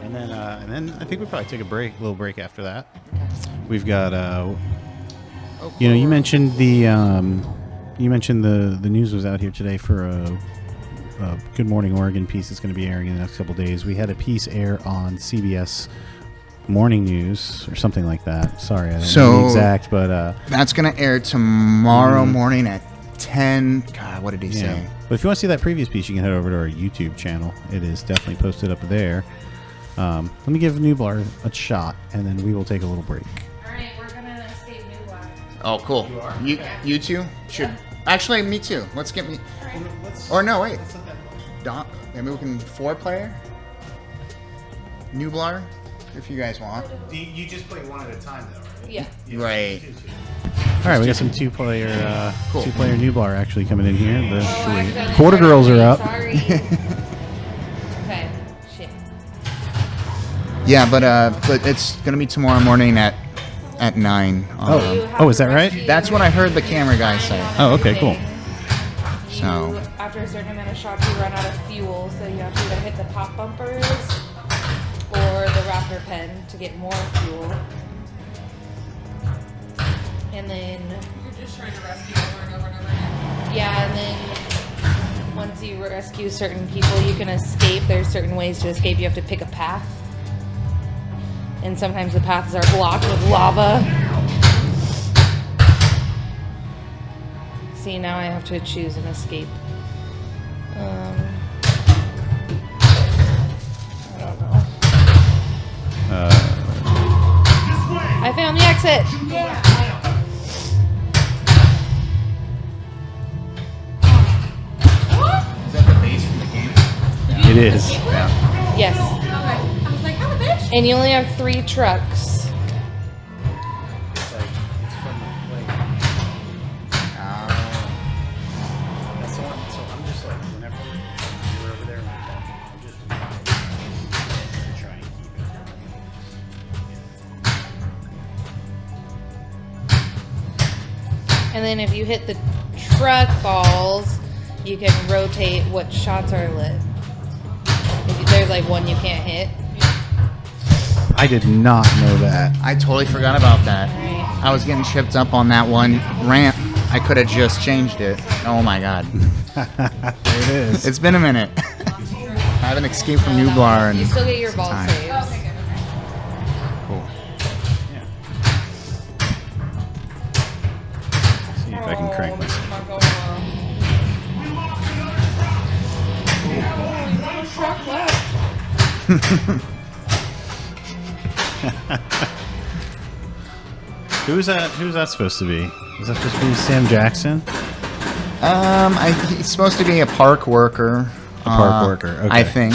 And then I think we probably take a little break after that. We've got you know, you mentioned the news was out here today for a Good Morning Oregon piece that's going to be airing in the next couple days. We had a piece air on CBS Morning News or something like that. Sorry, I don't know the exact, but that's gonna air tomorrow morning at 10. God, what did he say? But if you want to see that previous piece, you can head over to our YouTube channel. It is definitely posted up there. Let me give Nublar a shot, and then we will take a little break. All right, we're gonna escape New Block. Oh, cool. You two should actually me too. Let's get me. Or no, wait. Maybe we can 4-player. Nublar, if you guys want. You just play one at a time, though, right? Yeah. Right. All right, we got some two-player Cool. Nublar actually coming in here. The accidentally Quarter Girls are up. Sorry. Okay. Shit. Yeah, but it's gonna be tomorrow morning at 9. Oh, is that right? That's what I heard the camera guy say. Oh, okay, cool. So- After a certain amount of shots, you run out of fuel, so you have to either hit the pop bumpers or the raptor pen to get more fuel. And then You're just trying to rescue over and over and over again. yeah, and then once you rescue certain people, you can escape. There's certain ways to escape. You have to pick a path. And sometimes the paths are blocked with lava. See, now I have to choose an escape. I don't know. I found the exit! Is that the base from the game? It is. Yes. Okay. I was like, how a bitch? And you only have 3 trucks. That's the one. So I'm just like, whenever you're over there, I'm just to try and keep it. And then if you hit the truck balls, you can rotate what shots are lit. If there's like one you can't hit. I did not know that. I totally forgot about that. Right. I was getting tripped up on that one ramp. I could have just changed it. Oh my god. There it is. It's been a minute. I haven't escaped from Nublar and You still get your ball time. saves. Okay, good. Okay. Cool. See if I can crank this myself. is not going well. Only one truck left. Who's that supposed to be? Is that supposed to be Sam Jackson? He's supposed to be a park worker. A park worker, okay. I think.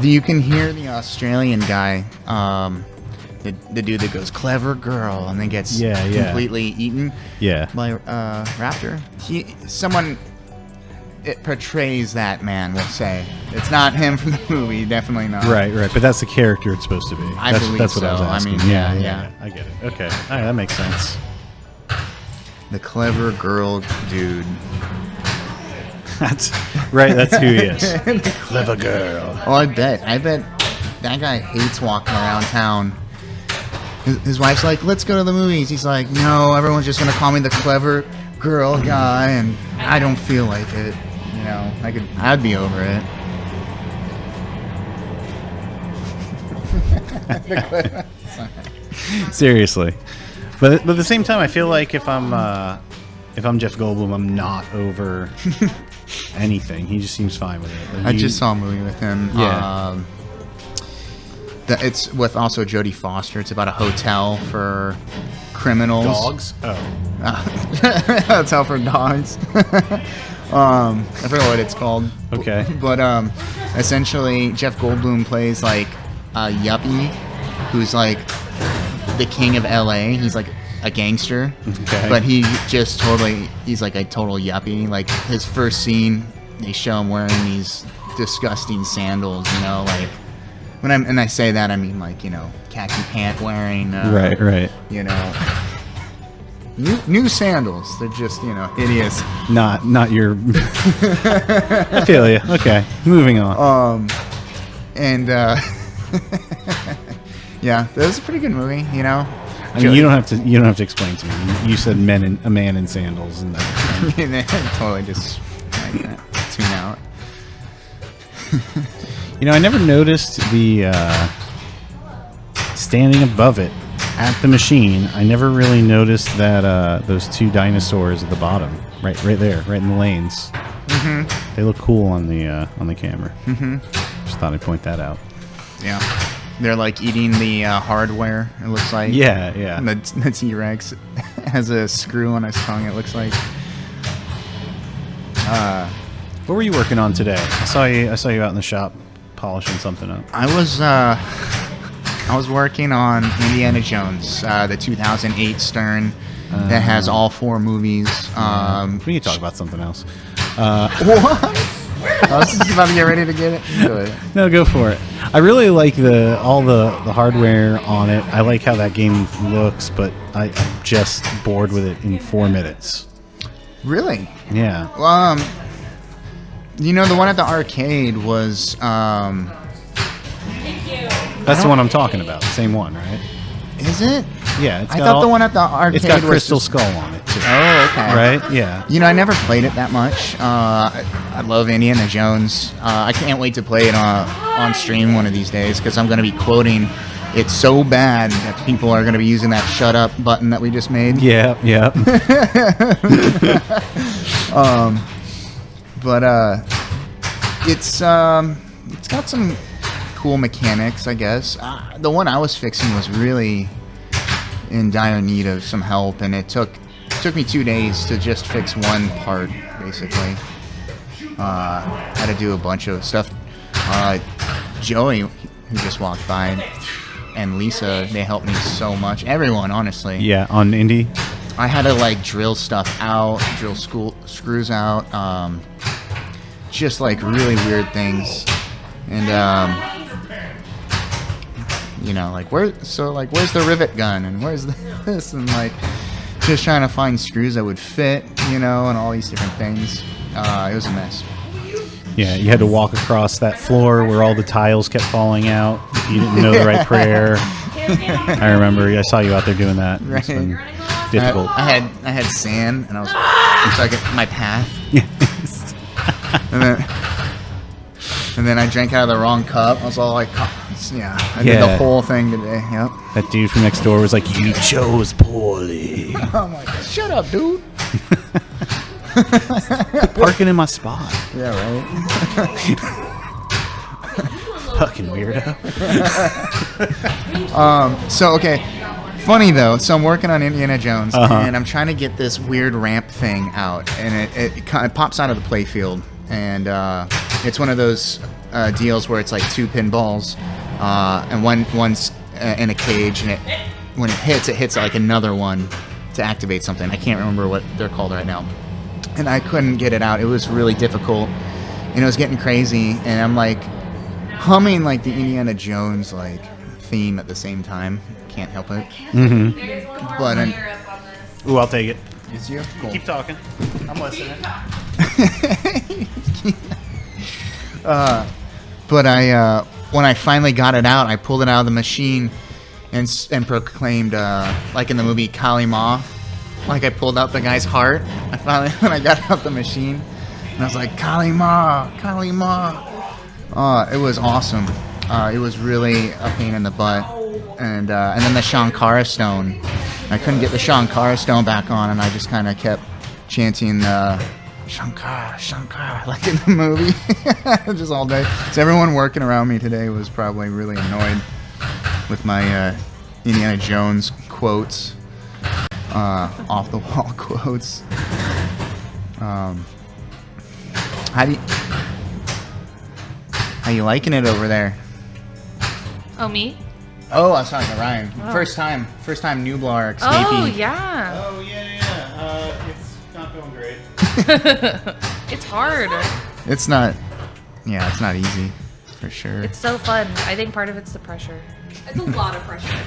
You can hear the Australian guy. the dude that goes clever girl and then gets Yeah, yeah. completely eaten Yeah. by raptor. Someone it portrays that man. We'll say it's not him from the movie. Definitely not. Right, right. But that's the character it's supposed to be. I believe that's what I was so. I asking. mean, yeah, yeah. I get it. Okay. All right, that makes sense. The clever girl dude. That's right. That's who he is. Clever girl. Oh, I bet that guy hates walking around town. His wife's like, let's go to the movies. He's like, no, everyone's just gonna call me the clever girl guy, and I don't feel like it. You know, I'd be over it. Seriously, but at the same time, I feel like if I'm Jeff Goldblum, I'm not over anything. He just seems fine with it. I just saw a movie with him. Yeah. It's with also Jodie Foster. It's about a hotel for criminals. Dogs. Oh. Hotel for dogs. I forget what it's called. Okay. But essentially, Jeff Goldblum plays like a yuppie who's like the king of LA. He's like a gangster. Okay. But he's like a total yuppie. Like his first scene, they show him wearing these disgusting sandals, you know, like and I say that, I mean like, you know, khaki pant wearing Right. you know, new sandals. They're just, you know, hideous. Not your. I feel you. Okay. Moving on. And yeah, that was a pretty good movie, you know. I mean, you don't have to explain to me. You said a man in sandals, and that. Totally just like that. Tune out. You know, I never noticed the standing above it at the machine. I never really noticed that those two dinosaurs at the bottom, right there, right in the lanes. Mm-hmm. They look cool on the camera. Mm-hmm. Just thought I'd point that out. Yeah, they're like eating the hardware. It looks like. Yeah, yeah. And the T-Rex has a screw on his tongue. It looks like. What were you working on today? I saw you out in the shop polishing something up. I was working on Indiana Jones, the 2008 Stern that has all 4 movies. We can talk about something else. What? I was just about to get ready to get it. No, go for it. I really like all the hardware on it. I like how that game looks, but I'm just bored with it in 4 minutes. Really? Yeah. You know, the one at the arcade was. Thank you. That's the one I'm talking about. The same one, right? Is it? Yeah. I thought the one at the arcade it's got was Crystal just- Skull on it too. Oh, okay. Right? Yeah. You know, I never played it that much. I love Indiana Jones. I can't wait to play it on stream one of these days because I'm going to be quoting it so bad that people are going to be using that shut up button that we just made. Yeah. Yeah. But it's got some cool mechanics, I guess. The one I was fixing was really in dire need of some help, and it took me 2 days to just fix one part, basically. Had to do a bunch of stuff. Joey, who just walked by, and Lisa, they helped me so much. Everyone, honestly. Yeah. On Indie. I had to like drill stuff out, drill screws out, just like really weird things, and you know, like where's the rivet gun and where's this, and like just trying to find screws that would fit, you know, and all these different things. It was a mess. Yeah, you had to walk across that floor where all the tiles kept falling out. You didn't know the right prayer. I remember. I saw you out there doing that. Right. It's been difficult. I had sand, and I was like my path. and then I drank out of the wrong cup. I was all like, yeah, I did the whole thing today. Yep. That dude from next door was like, "You chose poorly." I'm like, shut up, dude. Parking in my spot. Yeah, right. Fucking weirdo. So okay, funny though. So I'm working on Indiana Jones, and I'm trying to get this weird ramp thing out, and it pops out of the playfield, and it's one of those deals where it's like 2 pinballs, and one's in a cage, and when it hits like another one to activate something. I can't remember what they're called right now. And I couldn't get it out. It was really difficult, and it was getting crazy. And I'm like humming like the Indiana Jones like theme at the same time. Can't help it. Mm-hmm. There's one more But, layer up on this. Ooh, I'll take it. It's you. Cool. Keep talking. I'm listening. But when I finally got it out, I pulled it out of the machine and proclaimed, like in the movie Kali Ma, like I pulled out the guy's heart. I finally, when I got out the machine, and I was like, Kali Ma, Kali Ma. It was awesome. It was really a pain in the butt. And then the Shankara stone. I couldn't get the Shankara stone back on, and I just kind of kept chanting Shankara, Shankara, like in the movie, just all day. So everyone working around me today was probably really annoyed with my Indiana Jones quotes, off the wall quotes. How you liking it over there? Oh, me? Oh, I was talking to Ryan. Oh. First time Nublar escapee. Oh, yeah. Oh, yeah. It's not going great. It's hard. It's not easy, for sure. It's so fun. I think part of it's the pressure. It's a lot of pressure.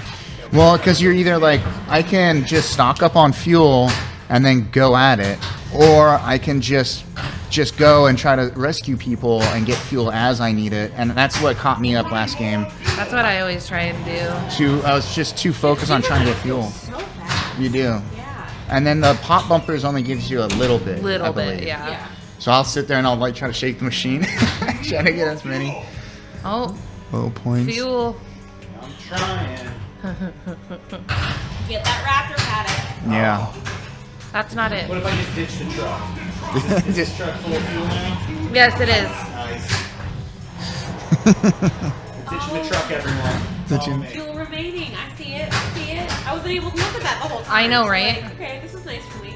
Well, because you're either like, I can just stock up on fuel and then go at it, or I can just go and try to rescue people and get fuel as I need it, and that's what caught me up last game. That's what I always try and do. I was just too focused on trying to get fuel. So fast. You do. Yeah. And then the pop bumpers only gives you a little bit. I Little bit, believe. yeah. Yeah. So I'll sit there and I'll like try to shake the machine, try to get as many Oh, little points. fuel. I'm trying. Get that raptor paddock. Yeah. That's not it. What if I just ditch the truck? Is this truck full of fuel now? Yes, it is. Nice. Ditching the truck, everyone. Ditching. Follow me. Fuel remaining. I see it. I wasn't able to look at that the whole time. I know, So, right? like, okay, this is nice for me.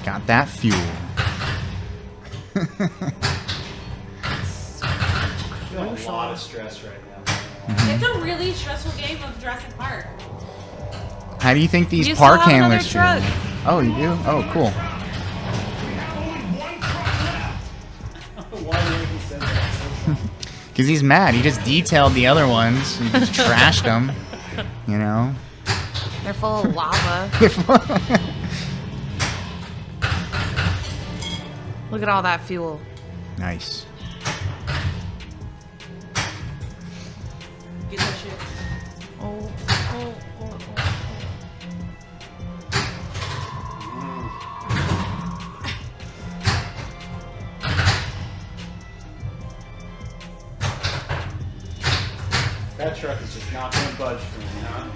Got that fuel. Feeling a lot of stress right now. It's a really stressful game of Jurassic Park. How do you think these You still park have another handlers feel? truck. Oh, you do? Oh, cool. Why do you think he said that? Because he's mad. He just detailed the other ones. He just trashed them. You know? They're full of lava. Look at all that fuel. Nice. Get that shit. Oh. That truck is just not going to budge for me, huh?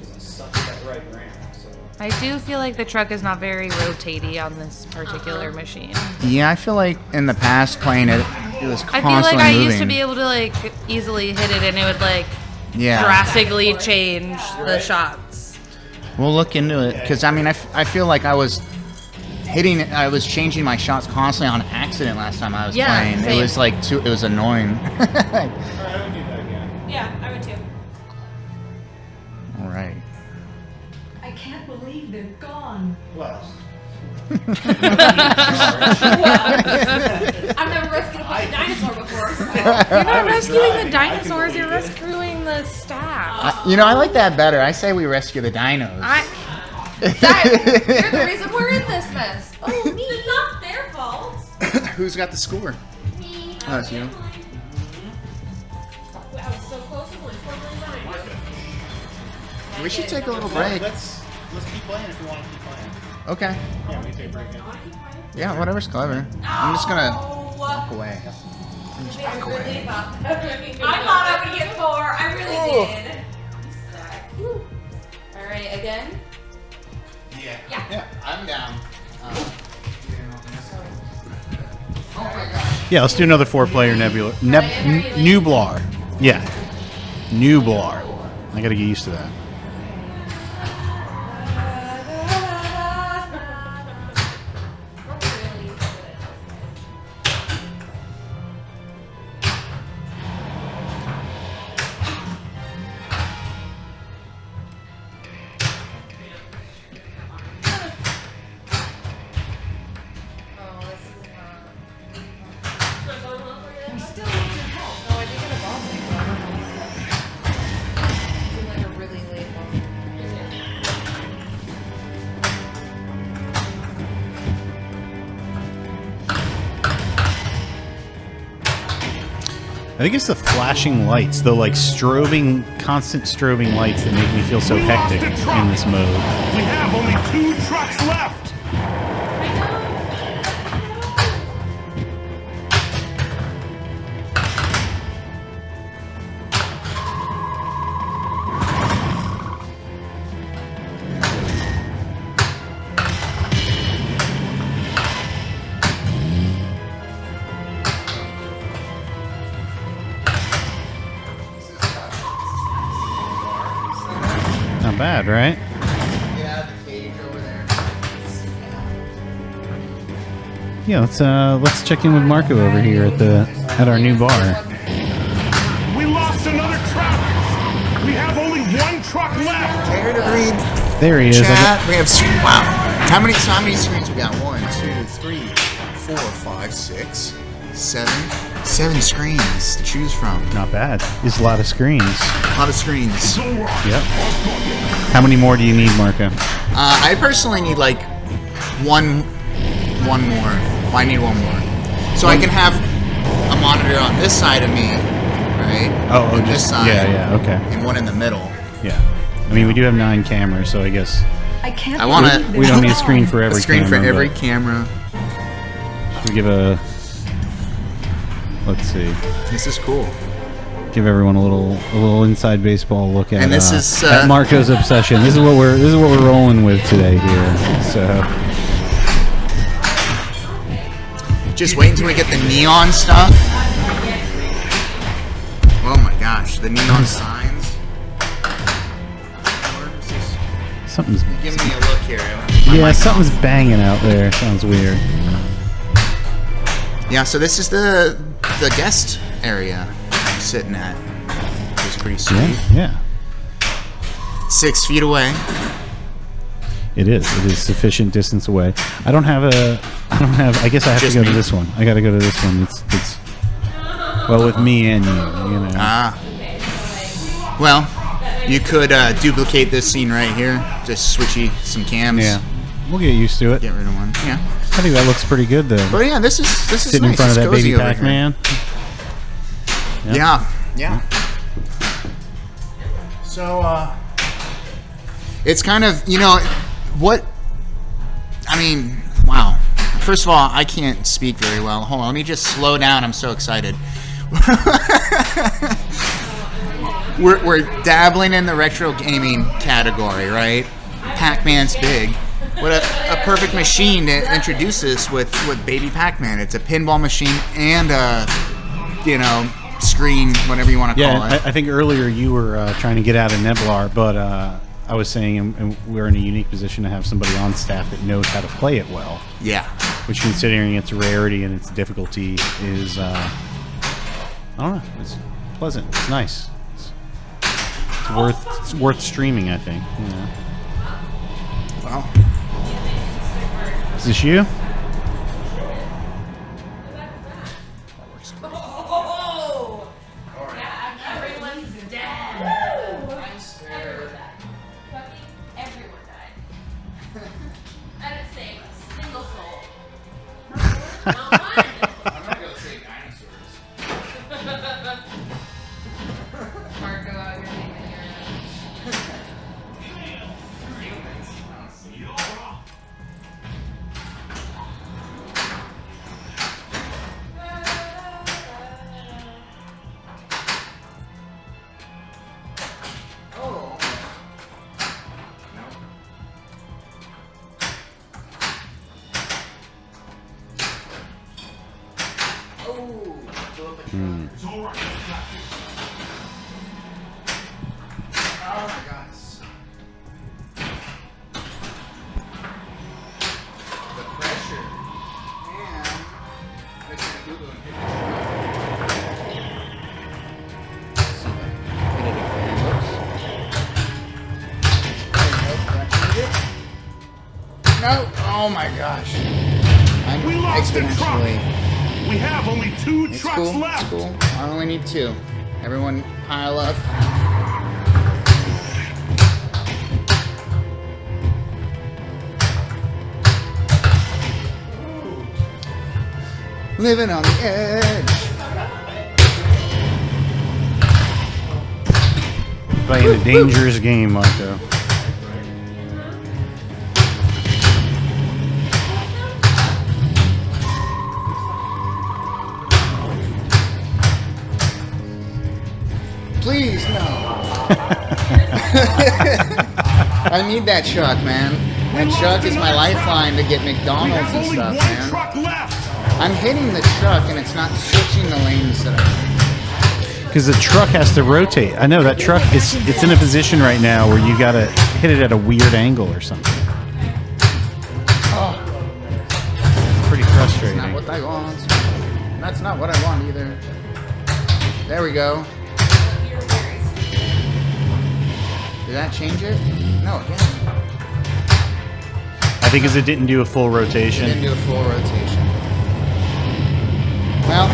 Doesn't suck at that right ramp, so. I do feel like the truck is not very rotatey on this particular machine. Yeah, I feel like in the past playing it, it was I constantly feel like I moving. used to be able to like easily hit it and it would like Yeah. drastically change the shots. We'll look into it. Because, I mean, I feel like I was changing my shots constantly on accident last time I was Yeah, playing. same. It was like, it was annoying. Alright, I would do that again. Yeah, I would too. All right. I can't believe they're gone. Well. I've never rescued a fucking dinosaur before, so. You're not rescuing the driving. dinosaurs, you're believe it. rescuing the staff. I like that better. I say we rescue the dinos. You're the reason we're in this mess. Oh, me. It's not their fault. Who's got the score? Me. Oh, it's you. I was so close to one, totally fine. We should take a little break. Let's keep playing if we want to keep playing. Okay. Yeah, we can take a break now. Yeah, whatever's clever. I'm just gonna Walk away. I thought I would get 4. I really did. You suck. All right, again. Yeah, I'm down. Oh my god. Yeah, let's do another 4-player Nebula. Nublar. Yeah. Nublar. I gotta get used to that. I think it's the flashing lights, the like constant strobing lights that make me feel so hectic in this mode. We have only 2 trucks left. Not bad, right? Yeah, the cage over there. Yeah, let's check in with Marco over here at our new bar. We lost another truck. We have only 1 truck left. Care to read There he is. chat? We have wow. How many screens we got? 1, 2, 3, 4, 5, 6, 7. 7 screens to choose from. Not bad. It's a lot of screens. A lot of screens. Yep. How many more do you need, Marco? I personally need like one more. Well, I need 1 more. So I can have a monitor on this side of me, right? Oh, And just this side. yeah, okay. And one in the middle. Yeah. I mean, we do have 9 cameras, so I guess I can't. I want believe to. we don't need a screen for every a screen camera, for every but camera. should we give a... Let's see. This is cool. Give everyone a little inside baseball look at. And this is, at Marco's obsession. This is what we're rolling with today here. So Just wait until we get the neon stuff. Oh my gosh, the neon signs. something's Give me a look here. yeah, something's banging out there. Sounds weird. Yeah, so this is the guest area I'm sitting at. It's pretty sweet. Yeah. 6 feet away. It is. It is sufficient distance away. I don't have. I guess I have Just to go to me. this one. I got to go to this one. It's. Well, with me and you know. Ah. Well, you could duplicate this scene right here. Just switchy some cams. Yeah. We'll get used to it. Get rid of one. Yeah. I think that looks pretty good though. But yeah, this is Sitting nice. in front of It's that cozy baby over here. Pac-Man. Yep. Yeah. So, it's kind of, what, I mean, wow. First of all, I can't speak very well. Hold on, let me just slow down. I'm so excited. We're dabbling in the retro gaming category, right? Pac-Man's big. What a perfect machine to introduce us with Baby Pac-Man. It's a pinball machine and screen, whatever you want to call Yeah, it. I think earlier you were trying to get out of Neblar, but I was saying and we're in a unique position to have somebody on staff that knows how to play it well. Yeah. Which, considering its rarity and its difficulty, is I don't know. It's pleasant. It's nice. It's worth streaming, I think. Well. Is this you? Oh! Yeah, everyone's dead. I'm scared. Everyone died. I didn't save a single soul. Not one. I'm not going to say dinosaurs. Marco, out your name and your It's all right. I got you. Oh my God. The pressure. Man. I'm just gonna Google and pick it. No. Oh my gosh. I'm We lost the truck. exponentially. We have only 2 It's trucks cool. left. It's cool. I only need 2. Everyone pile up. Living on the edge. Playing a dangerous game, Marco. Please, no. I need that truck, man. That truck is my lifeline to get We McDonald's have and only stuff, 1 man. truck left. I'm hitting the truck and it's not switching the lanes that I Because the truck has to rotate. I know that truck is it's in a position right now where you gotta hit it at a weird angle or something. Oh, Pretty that's frustrating. not what I want. That's not what I want either. There we go. Did that change it? No, it didn't. I think because it didn't do a full It didn't rotation. do a full rotation. Well.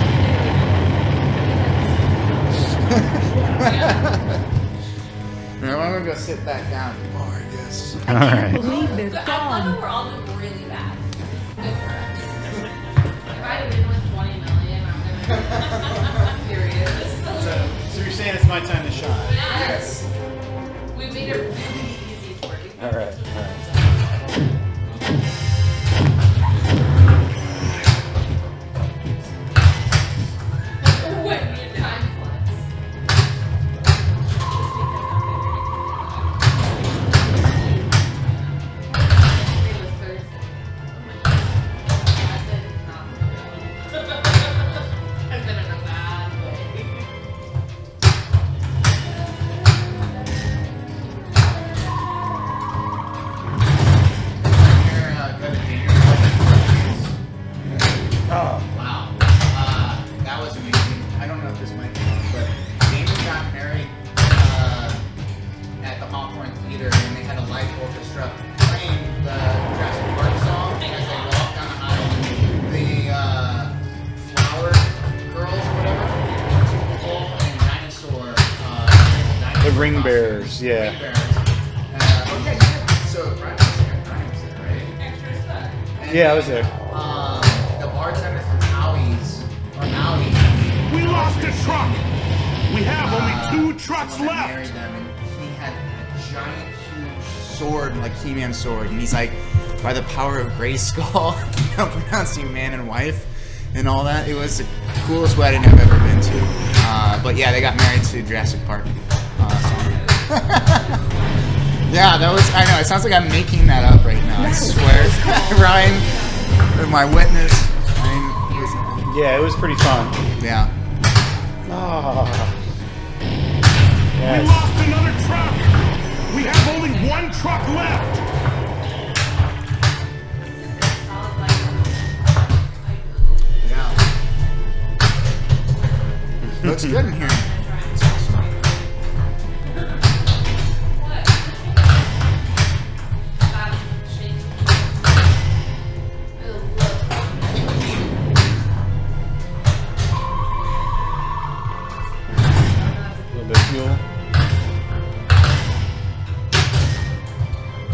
Now I'm gonna go sit back down more, I guess. All right. Believe they're I love gone. that we're all doing really bad. Good for us. If I win with 20 million, I'm furious. So you're saying it's my time to shine? Yes. We made it really easy for you. All right. All right. When your time flies. It was Thursday. I've been in a bad way. Oh, wow. That was amazing. I don't know if this might be on, but Damon got married at the Hawthorne Theater, and they had a live orchestra playing the Jurassic Park song as they walked down the aisle. The flower girls or whatever, and dinosaur. The ring bearers, yeah. Ring bearers. Yeah. So Brian was there, right? Extra stuff. And Yeah, I was there. The bartender from Howie's, or Maui, We lost the truck. We have only 2 trucks someone that left. married them, and he had a giant, huge sword, like He-Man sword, and he's like, by the power of Grayskull, pronouncing man and wife, and all that. It was the coolest wedding I've ever been to. But yeah, they got married to Jurassic Park song. Yeah, that was. I know. It sounds like I'm making that up right now. I swear, Ryan, my witness. I mean, it was, Yeah, it was pretty fun. yeah. Oh. We Yes. lost another truck. We have only 1 truck left. Yeah. Looks good in here. It's awesome. A little bit of fuel.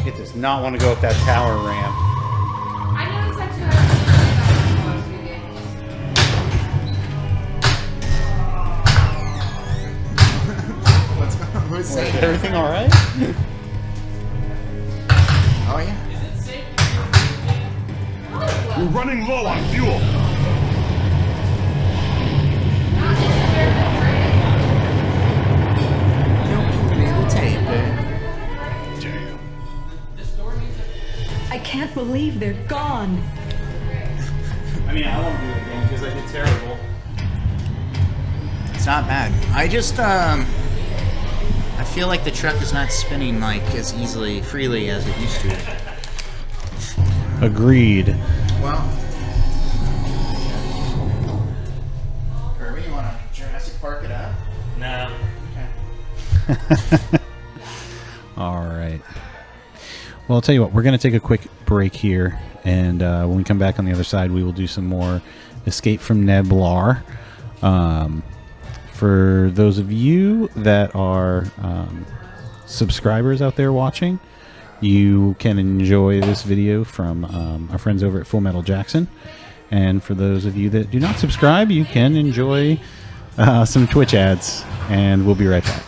It does not want to go up that tower ramp. I noticed that too. I was thinking What's going on? Who's Is saying? everything all right? Oh yeah. We're running low on fuel. Don't need the tape, eh? I can't believe they're gone. I mean, I won't do it again because I did terrible. It's not bad. I just I feel like the truck is not spinning like as freely as it used to. Agreed. Well, Kirby, you want to Jurassic Park it up? No. Okay. All right. Well, I'll tell you what. We're going to take a quick break here, and when we come back on the other side, we will do some more Escape from Neblar. For those of you that are subscribers out there watching, you can enjoy this video from our friends over at Full Metal Jackson. And for those of you that do not subscribe, you can enjoy some Twitch ads. And we'll be right back.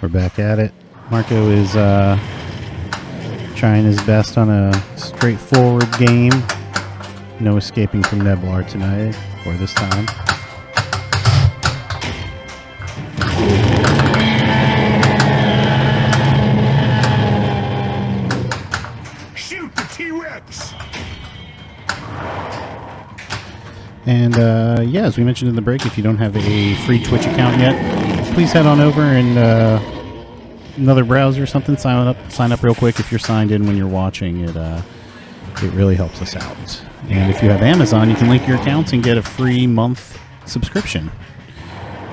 We're back at it. Marco is trying his best on a straightforward game. No escaping from Neblar tonight, or this time. Shoot the T-Rex! And yeah, as we mentioned in the break, if you don't have a free Twitch account yet, please head on over and another browser or something. Sign up real quick. If you're signed in when you're watching, it really helps us out. And if you have Amazon, you can link your accounts and get a free month subscription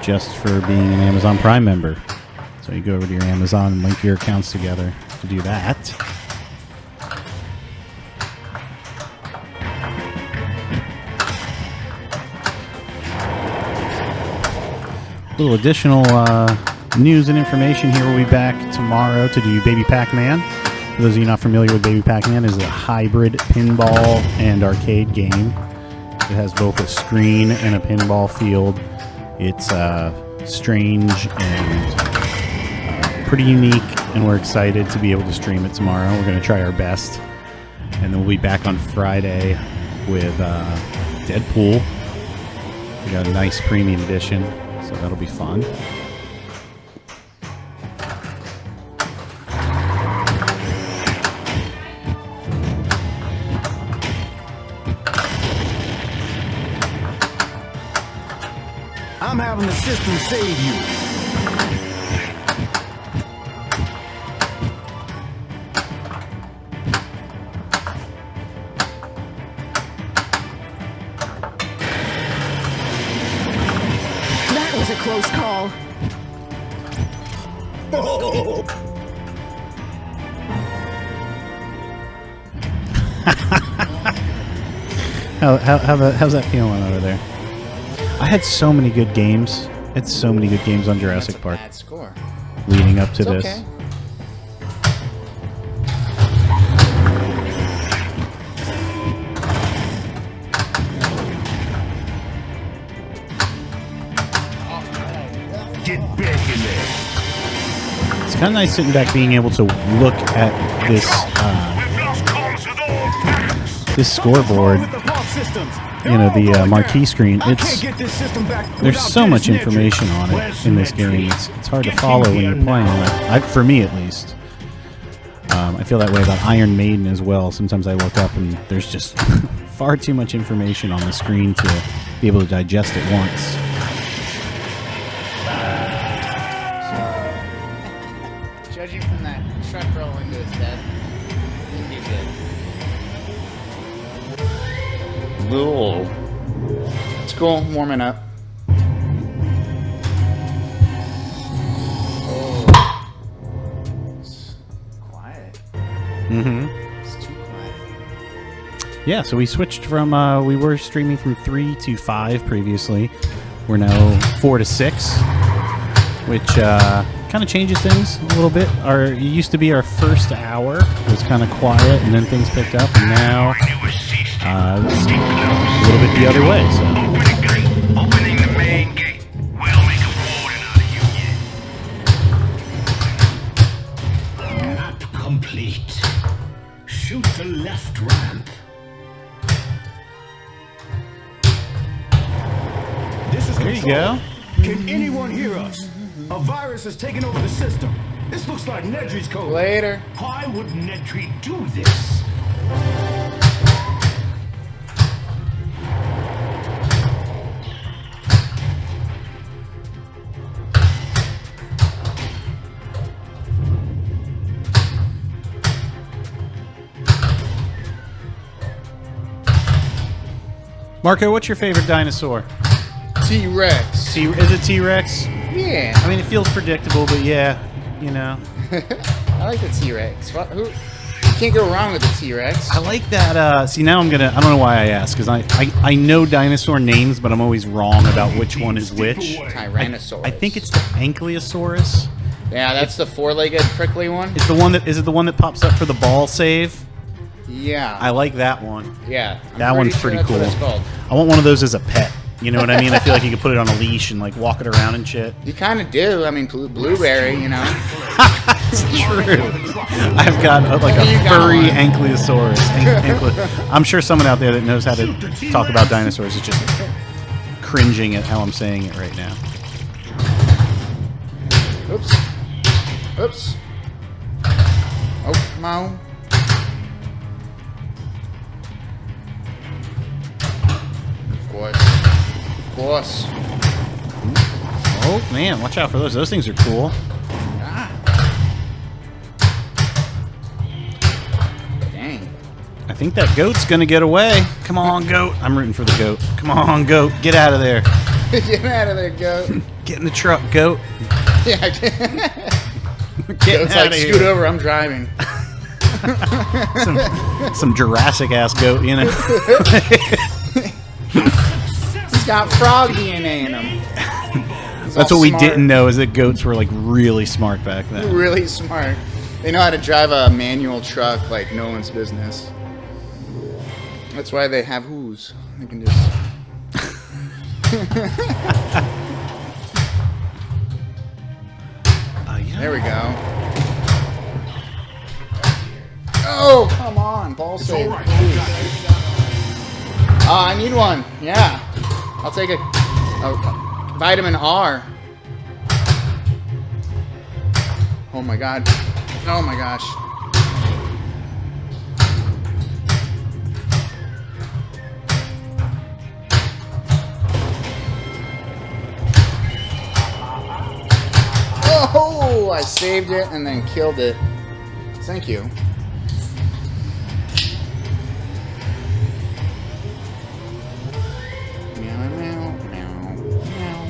just for being an Amazon Prime member. So you go over to your Amazon and link your accounts together to do that. Little additional news and information here. We'll be back tomorrow to do Baby Pac-Man. For those of you not familiar with Baby Pac-Man, is a hybrid pinball and arcade game. It has both a screen and a pinball field. It's strange and pretty unique, and we're excited to be able to stream it tomorrow. We're going to try our best. And then we'll be back on Friday with Deadpool. We got a nice premium edition, so that'll be fun. I'm having the system save you. That was a close call. How's that feeling over there? I had so many good games. Had so many good games on Jurassic Park Bad score. leading up to It's this. okay. Get back in there. It's kind of nice sitting back, being able to look at this We've lost comms with all tanks. this scoreboard. With the pump systems. You know, the marquee screen. I It's can't get this system back there's without so much Dennis Nedry. information on it Where's in this Nedry? game. It's hard to Get follow him when you're here playing now. it. For me, at least. I feel that way about Iron Maiden as well. Sometimes I look up and there's just far too much information on the screen to be able to digest it once. Judging from that truck rolling to his death, he's good. Cool. It's cool, warming up. Oh. It's quiet. Mm-hmm. It's too quiet. Yeah, so we switched from, we were streaming from 3 to 5 previously. We're now 4 to 6, which kind of changes things a little bit. It used to be our first hour was kind of quiet, and then things picked up, and now it's a little bit the other way. So Opening the main gate. We'll make a warden out of you yet. Map complete. Shoot the left ramp. This is there you Control. go. Can anyone hear us? A virus has taken over the system. This looks like Nedry's code. Later. Why would Nedry do this? Marco, what's your favorite dinosaur? T-Rex. Is it T-Rex? Yeah. I mean, it feels predictable, but yeah, you know. I like the T-Rex. You can't go wrong with the T-Rex. I like that. See, now I don't know why I asked, because I know dinosaur names, but I'm always wrong about which one is which. Tyrannosaurus. I think it's the Ankylosaurus. Yeah, that's the four-legged prickly one. Is it the one that pops up for the ball save? Yeah. I like that one. Yeah. That one's pretty that's cool. What it's called. I want one of those as a pet. You know what I mean? I feel like you could put it on a leash and like walk it araned and shit. You kind of do. I mean, blueberry, you know. It's true. I've got like a furry ankylosaurus. I'm sure someone out there that knows how to talk about dinosaurs is just cringing at how I'm saying it right now. Oops. Oops. Oh, come on. Of course. Oh, man. Watch out for those. Those things are cool. Dang. I think that goat's going to get away. Come on, goat. I'm rooting for the goat. Come on, goat. Get out of there. Get out of there, goat. Get in the truck, goat. Yeah. Goat's like, scoot over, I'm driving. some Jurassic ass goat, you know. He's got frog DNA in him. That's what we didn't know, is that goats were like really smart back then. Really smart. They know how to drive a manual truck like no one's business. That's why they have who's. They can just. Yeah. There we go. Oh, come on. Ball save. I need one. Yeah. I'll take a vitamin R. Oh my god. Oh my gosh. Oh, I saved it and then killed it. Thank you. Meow, meow, meow, meow.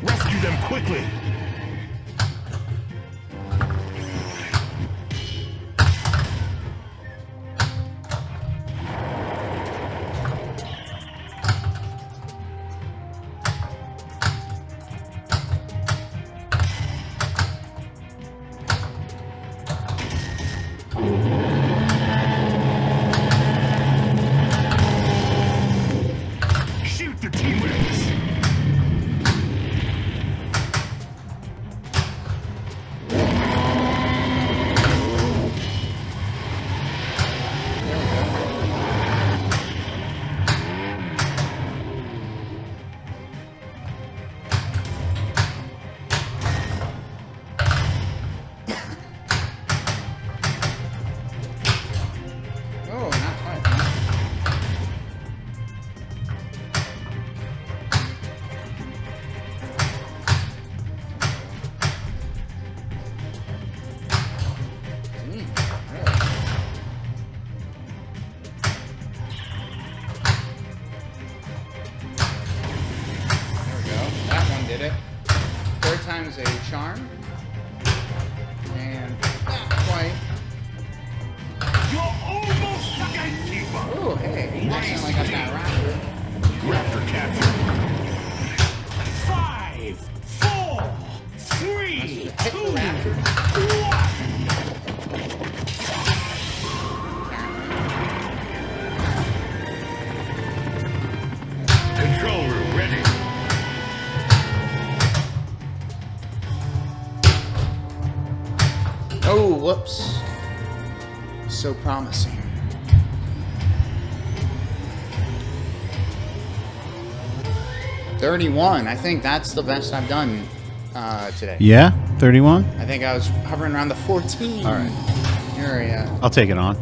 Rescue them quickly. Shoot the T-Rex. Oh, not quite. There we go. That one did it. Third time's a charm. And not quite. You're almost a gatekeeper. Oh, hey. That sounded like I got raptor. Raptor capture. 5, 4, 3, Hit the 2, raptor. 1. Control room ready. Oh, whoops. So promising. $31. I think that's the best I've done today. Yeah? 31? I think I was hovering around the 14 All right. area. I'll take it on.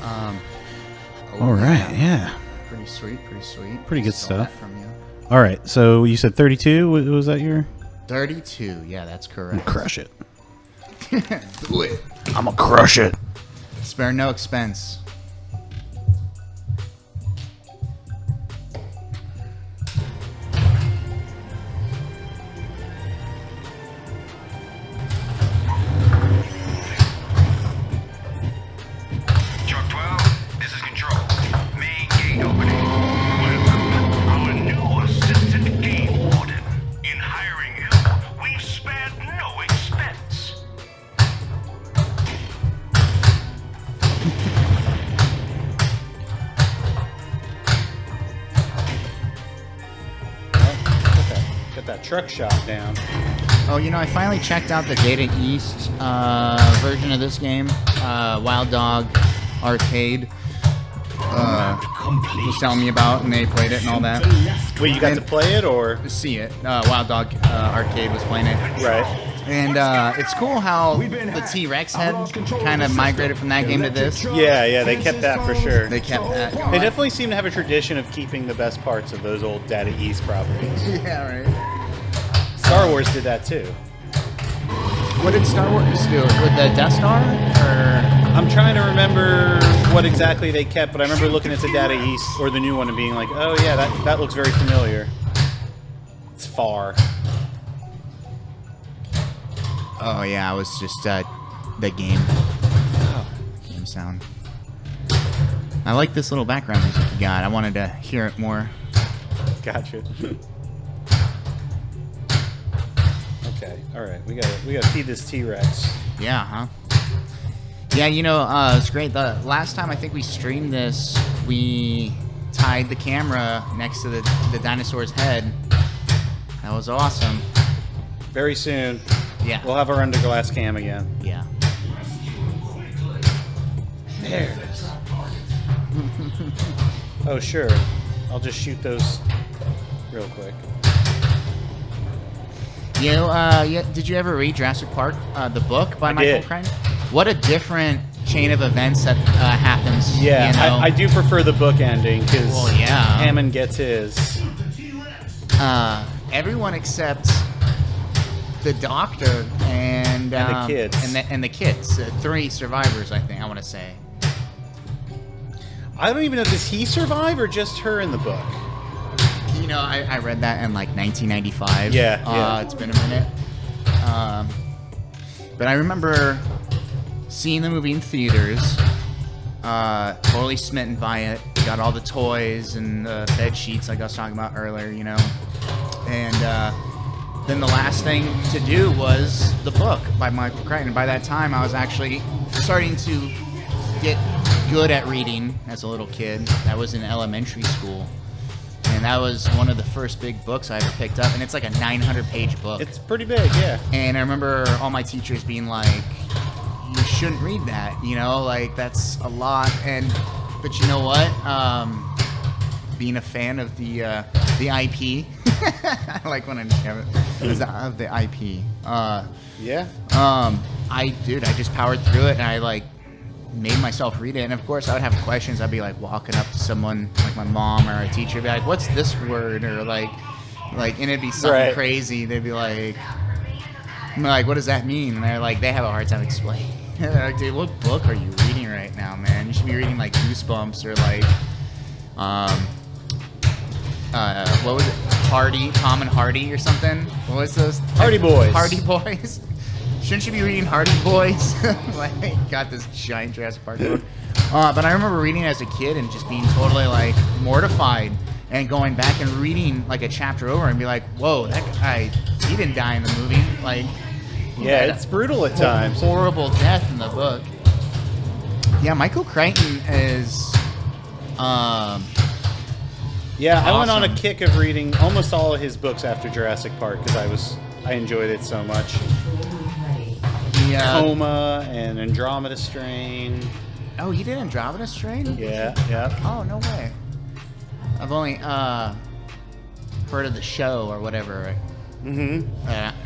All right, yeah. Pretty sweet, pretty sweet. Pretty good Stole that stuff. from you. All right, so you said 32. Was that your? 32. Yeah, that's correct. Crush it. Do it. I'm gonna crush it. Spare no expense. Truck 12, this is Control. Main gate opening. Welcome, our new assistant game warden. In hiring him, we've spared no expense. Get that truck shop down. Oh, you know, I finally checked out the Data East version of this game. Wild Dog Arcade was telling me about, and they played it and all that. Wait, you got to play it or? See it. Wild Dog Arcade was playing it. Right. And it's cool how the T-Rex head kind of migrated from that game to this. Yeah, they kept that for sure. They kept that. They definitely seem to have a tradition of keeping the best parts of those old Data East properties. Yeah, right. Star Wars did that too. What did Star Wars do? With the Death Star? Or? I'm trying to remember what exactly they kept, but I remember looking at the Data East or the new one and being like, oh yeah, that looks very familiar. It's far. Oh yeah, it was just the game. Game sound. I like this little background music you got. I wanted to hear it more. Gotcha. Okay, all right. We gotta feed this T-Rex. Yeah, huh? Yeah, you know, it's great. The last time I think we streamed this, we tied the camera next to the dinosaur's head. That was awesome. Very soon, Yeah. we'll have our under glass cam again. Yeah. There it is. Oh sure, I'll just shoot those real quick. You know, did you ever read Jurassic Park, the book by Michael did. Crichton? What a different chain of events that happens. Yeah, you know? I do prefer the book ending because Well, yeah. Hammond gets his. Everyone except the doctor and the kids. and the kids. 3 survivors, I think. I want to say. I don't even know, does he survive or just her in the book? You know, I read that in like 1995. Yeah. It's been a minute. But I remember seeing the movie in theaters. Totally smitten by it. Got all the toys and the bed sheets like I was talking about earlier, you know. And then the last thing to do was the book by Michael Crichton. And by that time, I was actually starting to get good at reading as a little kid. I was in elementary school. And that was one of the first big books I ever picked up. And it's like a 900-page book. It's pretty big, yeah. And I remember all my teachers being like, you shouldn't read that, you know? Like, that's a lot. But you know what? Being a fan of the IP, I like when I have it, of the IP. Yeah? I just powered through it, and I, like, made myself read it. And, of course, I would have questions. I'd be, like, walking up to someone, like my mom or a teacher, be like, what's this word? Or, like, and it'd be something Right. crazy. They'd be like, I'm like, what does that mean? And they're like, they have a hard time explaining. They're like, dude, what book are you reading right now, man? You should be reading, like, Goosebumps or, like, what was it? Tom and Hardy or something? What was those? Hardy Boys. Hardy Boys. Shouldn't you be reading Hardy Boys? Like, got this giant Jurassic Park book. But I remember reading it as a kid and just being totally, like, mortified and going back and reading, like, a chapter over and be like, whoa, that guy, he didn't die in the movie. Like, Yeah, it's brutal at times. horrible death in the book. Yeah, Michael Crichton is, Yeah, I went on a Awesome. kick of reading almost all of his books after Jurassic Park because I enjoyed it so much. yeah. Coma and Andromeda Strain. Oh, he did Andromeda Strain? Yeah, yeah. Oh, no way. I've only heard of the show or whatever. Mm-hmm.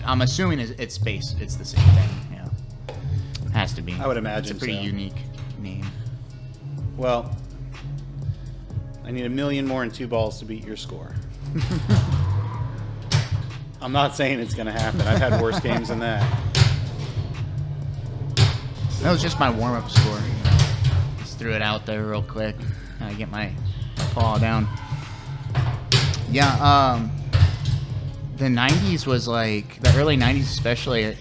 I'm assuming it's based. It's the same thing. Yeah, has to be. I would imagine it's a pretty so. unique name. Well, I need 1 million more and 2 balls to beat your score. I'm not saying it's going to happen. I've had worse games than that. That was just my warm-up score. Just threw it out there real quick. Get my paw down. Yeah, the 90s was like, the early 90s especially, a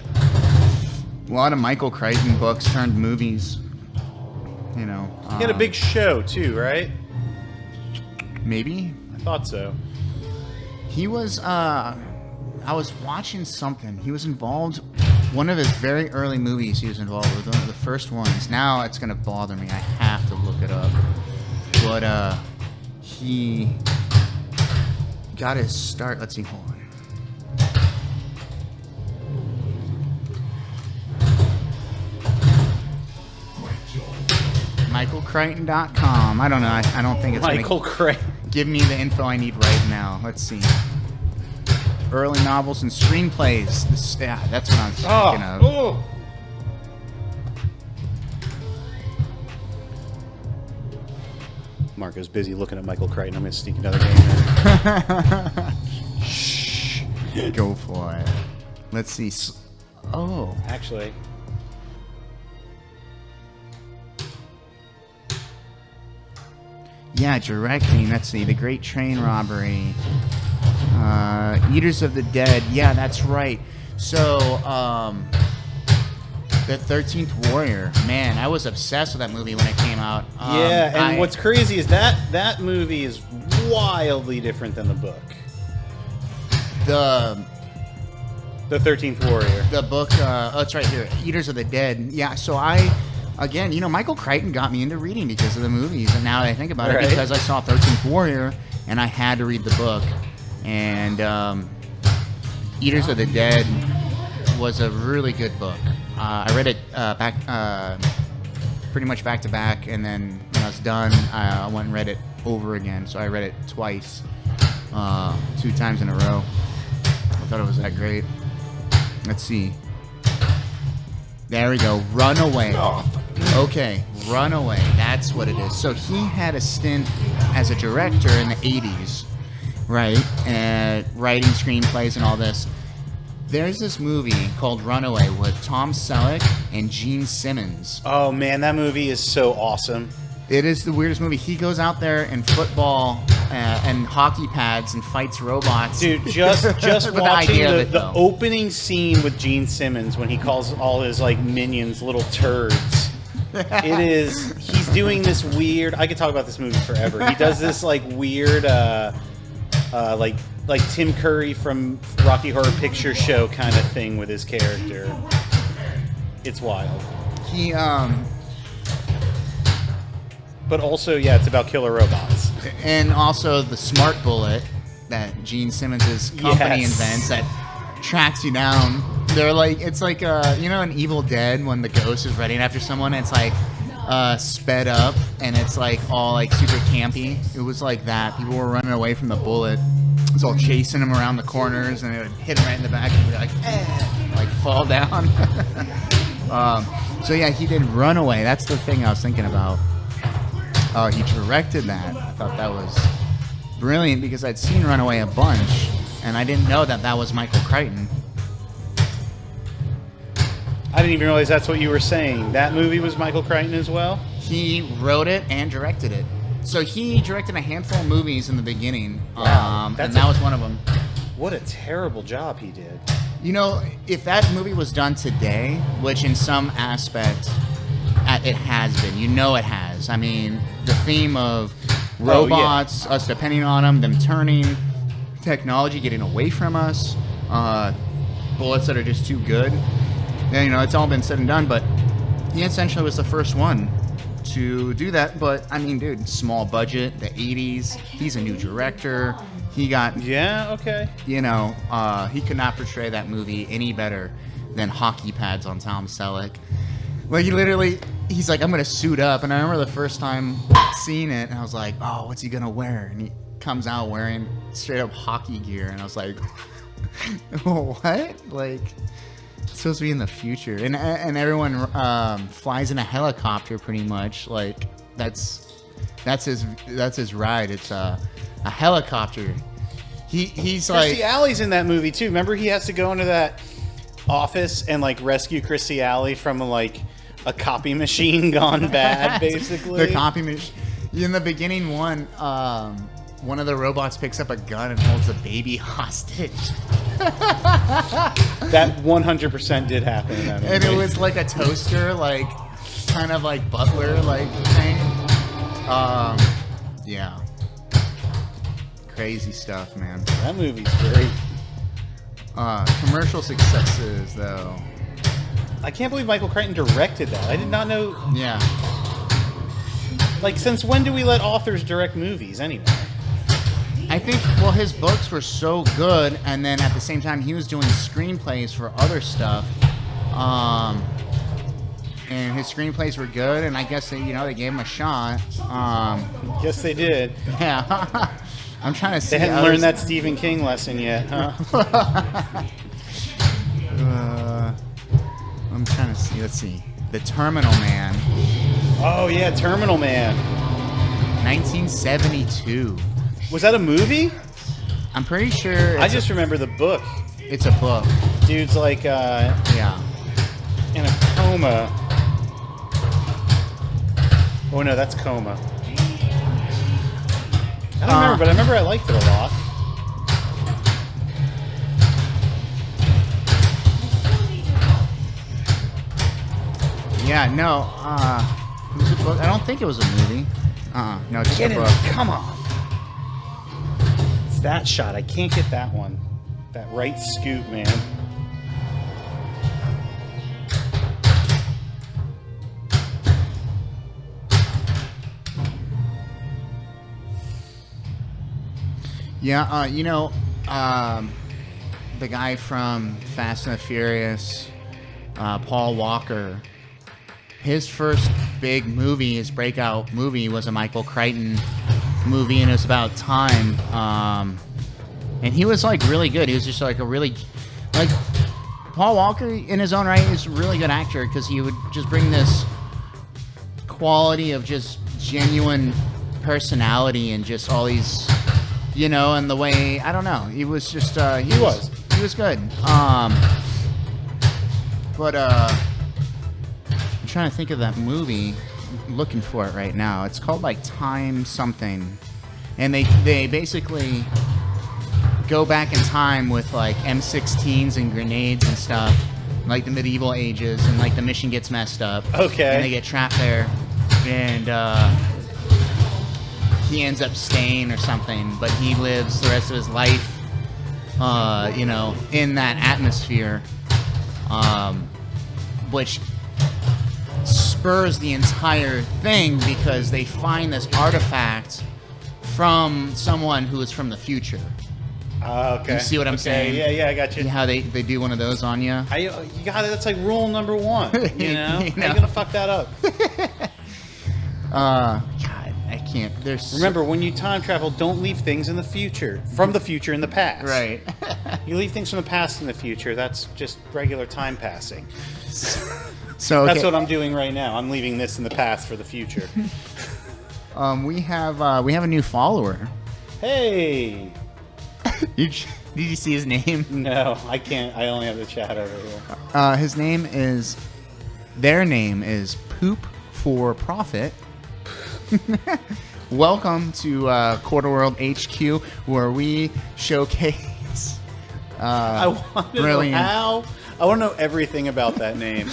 lot of Michael Crichton books turned movies. You know. He had a big show too, right? Maybe? I thought so. He was, I was watching something. He was involved, one of his very early movies he was involved with, one of the first ones. Now it's going to bother me. I have to look it up. But he got his start. Let's see, hold on. MichaelCrichton.com. I don't know. I don't think it's Michael Crichton. Give me the info I need right now. Let's see. Early novels and screenplays. Yeah, that's what I'm thinking of. Oh. Marco's busy looking at Michael Crichton. I'm going to sneak another game in. Shh. Go for it. Let's see. Oh. Actually. Yeah, directing. Let's see. The Great Train Robbery. Eaters of the Dead. Yeah, that's right. So, The 13th Warrior. Man, I was obsessed with that movie when it came out. Yeah, and what's crazy is that movie is wildly different than the book. The 13th Warrior. The book, oh, it's right here. Eaters of the Dead. Yeah, so again, you know, Michael Crichton got me into reading because of the movies, and now that I think about it, because I saw 13th Warrior, and I had to read the book. And Eaters of the Dead was a really good book. I read it pretty much back to back, and then when I was done, I went and read it over again. So I read it twice, 2 times in a row. I thought it was that great. Let's see. There we go. Runaway. Okay, Runaway. That's what it is. So he had a stint as a director in the 80s, right? And writing screenplays and all this. There's this movie called Runaway with Tom Selleck and Gene Simmons. Oh, man, that movie is so awesome. It is the weirdest movie. He goes out there in football and hockey pads and fights robots. Dude, just watching the opening scene with Gene Simmons when he calls all his like minions little turds. He's doing this weird, I could talk about this movie forever. He does this like weird like Tim Curry from Rocky Horror Picture Show kind of thing with his character. It's wild. He But also, yeah, it's about killer robots. And also the smart bullet that Gene Simmons' company invents that tracks you down. They're like, it's like, you know, in Evil Dead when the ghost is running after someone, it's like sped up and it's like all like super campy. It was like that. People were running away from the bullet. It was all chasing him around the corners and it would hit him right in the back and be like, like fall down. So yeah, he did Runaway. That's the thing I was thinking about. He directed that. I thought that was brilliant because I'd seen Runaway a bunch, and I didn't know that that was Michael Crichton. I didn't even realize that's what you were saying. That movie was Michael Crichton as well? He wrote it and directed it. So he directed a handful of movies in the beginning, and that was one of them. What a terrible job he did. You know, if that movie was done today, which in some aspect it has been, you know it has. I mean, the theme of robots, us depending on them turning, technology getting away from us, bullets that are just too good. And, you know, it's all been said and done, but he essentially was the first one to do that. But, I mean, dude, small budget, the 80s, he's a new director. He got... Yeah, okay. You know, he could not portray that movie any better than hockey pads on Tom Selleck. Like, he literally... He's like, I'm going to suit up. And I remember the first time seeing it, and I was like, oh, what's he going to wear? And he comes out wearing straight up hockey gear. And I was like, what? Like, it's supposed to be in the future. And everyone flies in a helicopter pretty much. Like, that's That's his ride. It's a helicopter. He's Chrissy like Alley's in that movie too. Remember, he has to go into that office and like rescue Chrissy Alley from like a copy machine gone bad, basically. the copy machine. In the beginning one of the robots picks up a gun and holds a baby hostage. That 100% did happen in that movie. And it was like a toaster, like kind of like butler like thing. Yeah. Crazy stuff, man. That movie's great. Commercial successes, though. I can't believe Michael Crichton directed that. I did not know. Yeah. Like, since when do we let authors direct movies anyway? I think, well, his books were so good, and then at the same time, he was doing screenplays for other stuff. And his screenplays were good, and I guess they gave him a shot. Yes, they did. Yeah. I'm trying to see. They hadn't learned that Stephen King lesson yet, huh? I'm trying to see. Let's see. The Terminal Man. Oh, yeah, Terminal Man. 1972. Was that a movie? I'm pretty sure. I just remember the book. It's a book. Dude's like, Yeah. in a coma. Oh, no, that's Coma. I don't remember, but I remember I liked it a lot. Yeah, no. It was a book. I don't think it was a movie. No, just Get a in. book. Come on. It's that shot. I can't get that one. That right scoop, man. Yeah, the guy from Fast and the Furious, Paul Walker, his first big movie, his breakout movie, was a Michael Crichton movie, and it was about time. And he was like really good. He was just like a really, like, Paul Walker in his own right is a really good actor because he would just bring this quality of just genuine personality and just all these, and the way, I don't know, he was just he was good. But I'm trying to think of that movie. I'm looking for it right now. It's called like Time something, and they basically go back in time with like M16s and grenades and stuff, like the medieval ages, and like the mission gets messed up. Okay. And they get trapped there, and he ends up staying or something, but he lives the rest of his life, in that atmosphere, which spurs the entire thing because they find this artifact from someone who is from the future. Okay. You see what I'm saying? Yeah, I got you. How they do one of those on you? You got it. That's like rule number one. How you gonna fuck that up? God, I can't. Remember, when you time travel, don't leave things in the future. From the future in the past. Right. You leave things from the past in the future. That's just regular time passing. So okay. That's what I'm doing right now. I'm leaving this in the past for the future. We have a new follower. Hey. Did you see his name? No, I can't. I only have the chat over here. Their name is Poop for Profit. Welcome to QuarterWorldHQ, where we showcase. I want to know how. I want to know everything about that name.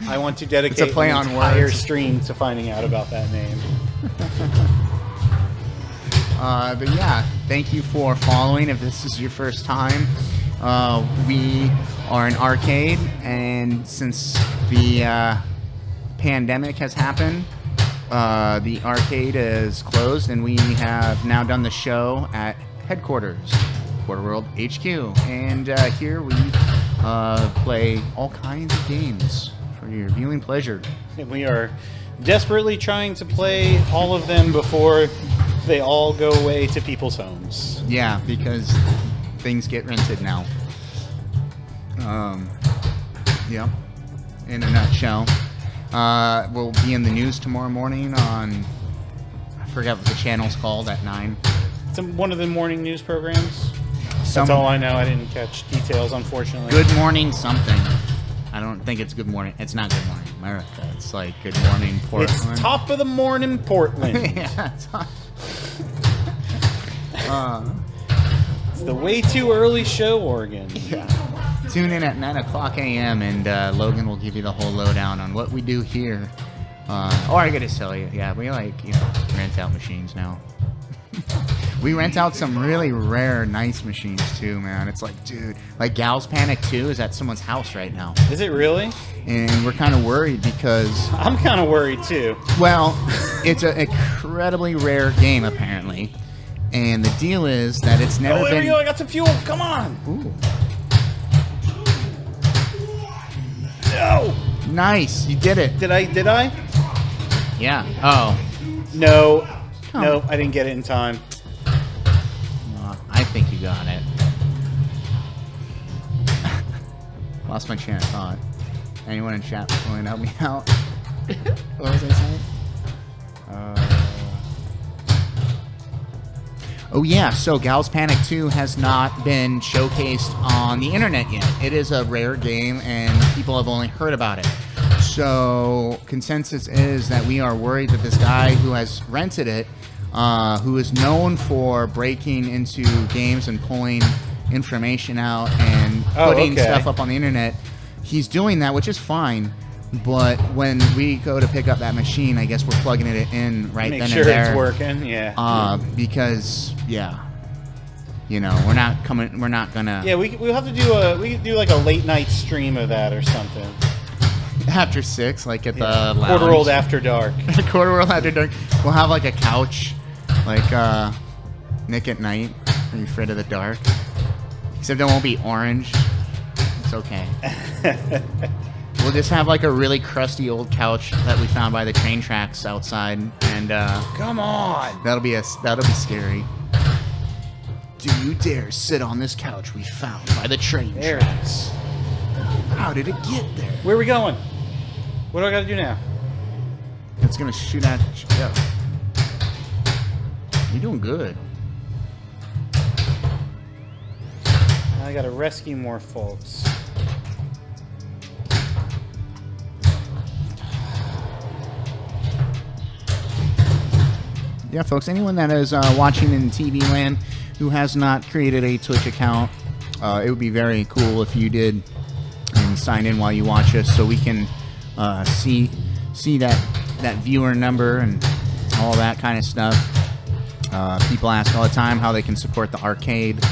I want to dedicate It's a play on entire words. stream to finding out about that name. But yeah, thank you for following. If this is your first time, we are an arcade, and since the pandemic has happened, the arcade is closed, and we have now done the show at headquarters, QuarterWorldHQ, and here we play all kinds of games for your viewing pleasure. And we are desperately trying to play all of them before they all go away to people's homes. Yeah, because things get rented now. Yeah, in a nutshell. Will be in the news tomorrow morning on, I forget what the channel's called, at 9. It's one of the morning news programs. That's all I know. I didn't catch details, unfortunately. Good morning something. I don't think it's Good Morning. It's not Good Morning America. It's like Good Morning Portland. It's top of the morning Portland. Yeah. It's the way too early show, Oregon. Yeah. Tune in at 9 o'clock a.m. and Logan will give you the whole lowdown on what we do here. Or I gotta tell you, yeah, we rent out machines now. We rent out some really rare, nice machines too, man. It's like, dude, like Gal's Panic 2 is at someone's house right now. Is it really? And we're kind of worried because... I'm kind of worried too. Well, it's an incredibly rare game, apparently. And the deal is that it's never been... There we go, I got some fuel, come on! Ooh. No! Nice, you did it. Did I? Yeah. Oh. No. Come. No, I didn't get it in time. I think you got it. Lost my train of thought. Anyone in chat willing to help me out? What was I saying? Oh yeah, so Gal's Panic 2 has not been showcased on the internet yet. It is a rare game and people have only heard about it. So consensus is that we are worried that this guy who has rented it, who is known for breaking into games and pulling information out and putting stuff up on the internet, he's doing that, which is fine. But when we go to pick up that machine, I guess we're plugging it in right then and there. Make sure it's working, yeah. Because, yeah, you know, we're not gonna. Yeah, we'll have to do we could do like a late night stream of that or something. After 6, like at the lounge. QuarterWorld After Dark. QuarterWorld After Dark. We'll have like a couch, like Nick at Night. Are you afraid of the dark? Except it won't be orange. It's okay. We'll just have like a really crusty old couch that we found by the train tracks outside, and come on, that'll be scary. Do you dare sit on this couch we found by the train tracks? How did it get there? Where are we going? What do I got to do now? It's gonna shoot at you. Yeah. You're doing good. I got to rescue more folks. Yeah, folks, anyone that is watching in TV land who has not created a Twitch account, it would be very cool if you did and sign in while you watch us so we can see that viewer number and all that kind of stuff. People ask all the time how they can support the arcade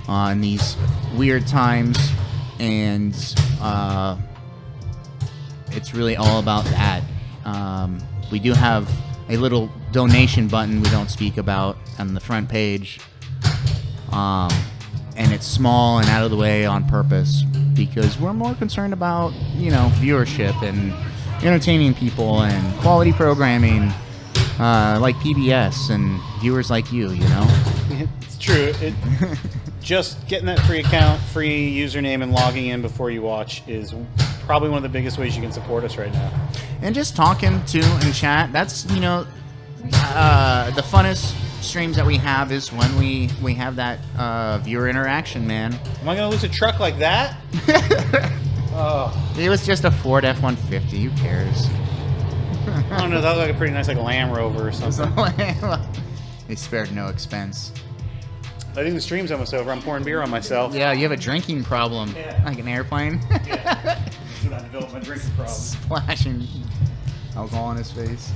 in these weird times, and it's really all about that. We do have a little donation button we don't speak about on the front page, and it's small and out of the way on purpose because we're more concerned about, you know, viewership and entertaining people and quality programming like PBS and viewers like you know. It's true. Just getting that free account, free username, and logging in before you watch is probably one of the biggest ways you can support us right now. And just talking to and chat, that's, you know, the funnest streams that we have is when we have that viewer interaction, man. Am I going to lose a truck like that? Oh. It was just a Ford F-150. Who cares? I don't know. That was like a pretty nice like Land Rover or something. They spared no expense. I think the stream's almost over. I'm pouring beer on myself. Yeah, you have a drinking problem. Yeah. Like an airplane. Yeah. That's when I developed my drinking problem. Splashing alcohol on his face.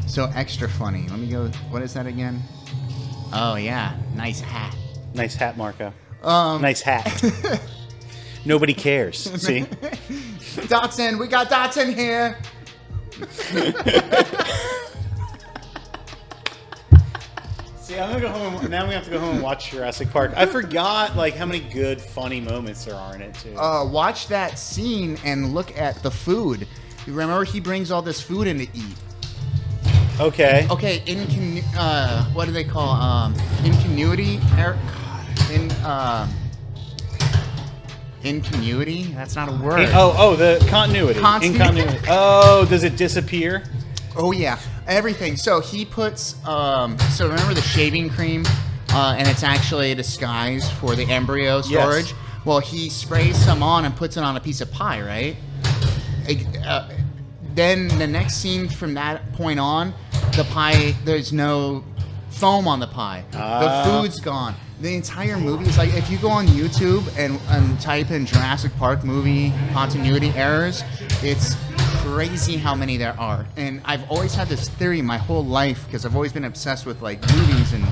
So extra funny. Let me go. What is that again? Oh yeah, nice hat. Nice hat, Marco. Nice hat. Nobody cares. See? Dotson, we got Dotson here. See, I'm gonna go home. Now we have to go home and watch Jurassic Park. I forgot like how many good, funny moments there are in it too. Watch that scene and look at the food. You remember he brings all this food in to eat. Okay. Okay. What do they call ingenuity? Ingenuity? That's not a word. The continuity. Continuity. Incontinuity. Oh, does it disappear? Oh yeah, everything. So he puts. So remember the shaving cream, and it's actually a disguise for the embryo storage. Yes. Well, he sprays some on and puts it on a piece of pie, right? Then the next scene from that point on, the pie. There's no foam on the pie. The food's gone. The entire movie is like, if you go on YouTube and type in Jurassic Park movie continuity errors, it's crazy how many there are. And I've always had this theory my whole life, because I've always been obsessed with like movies and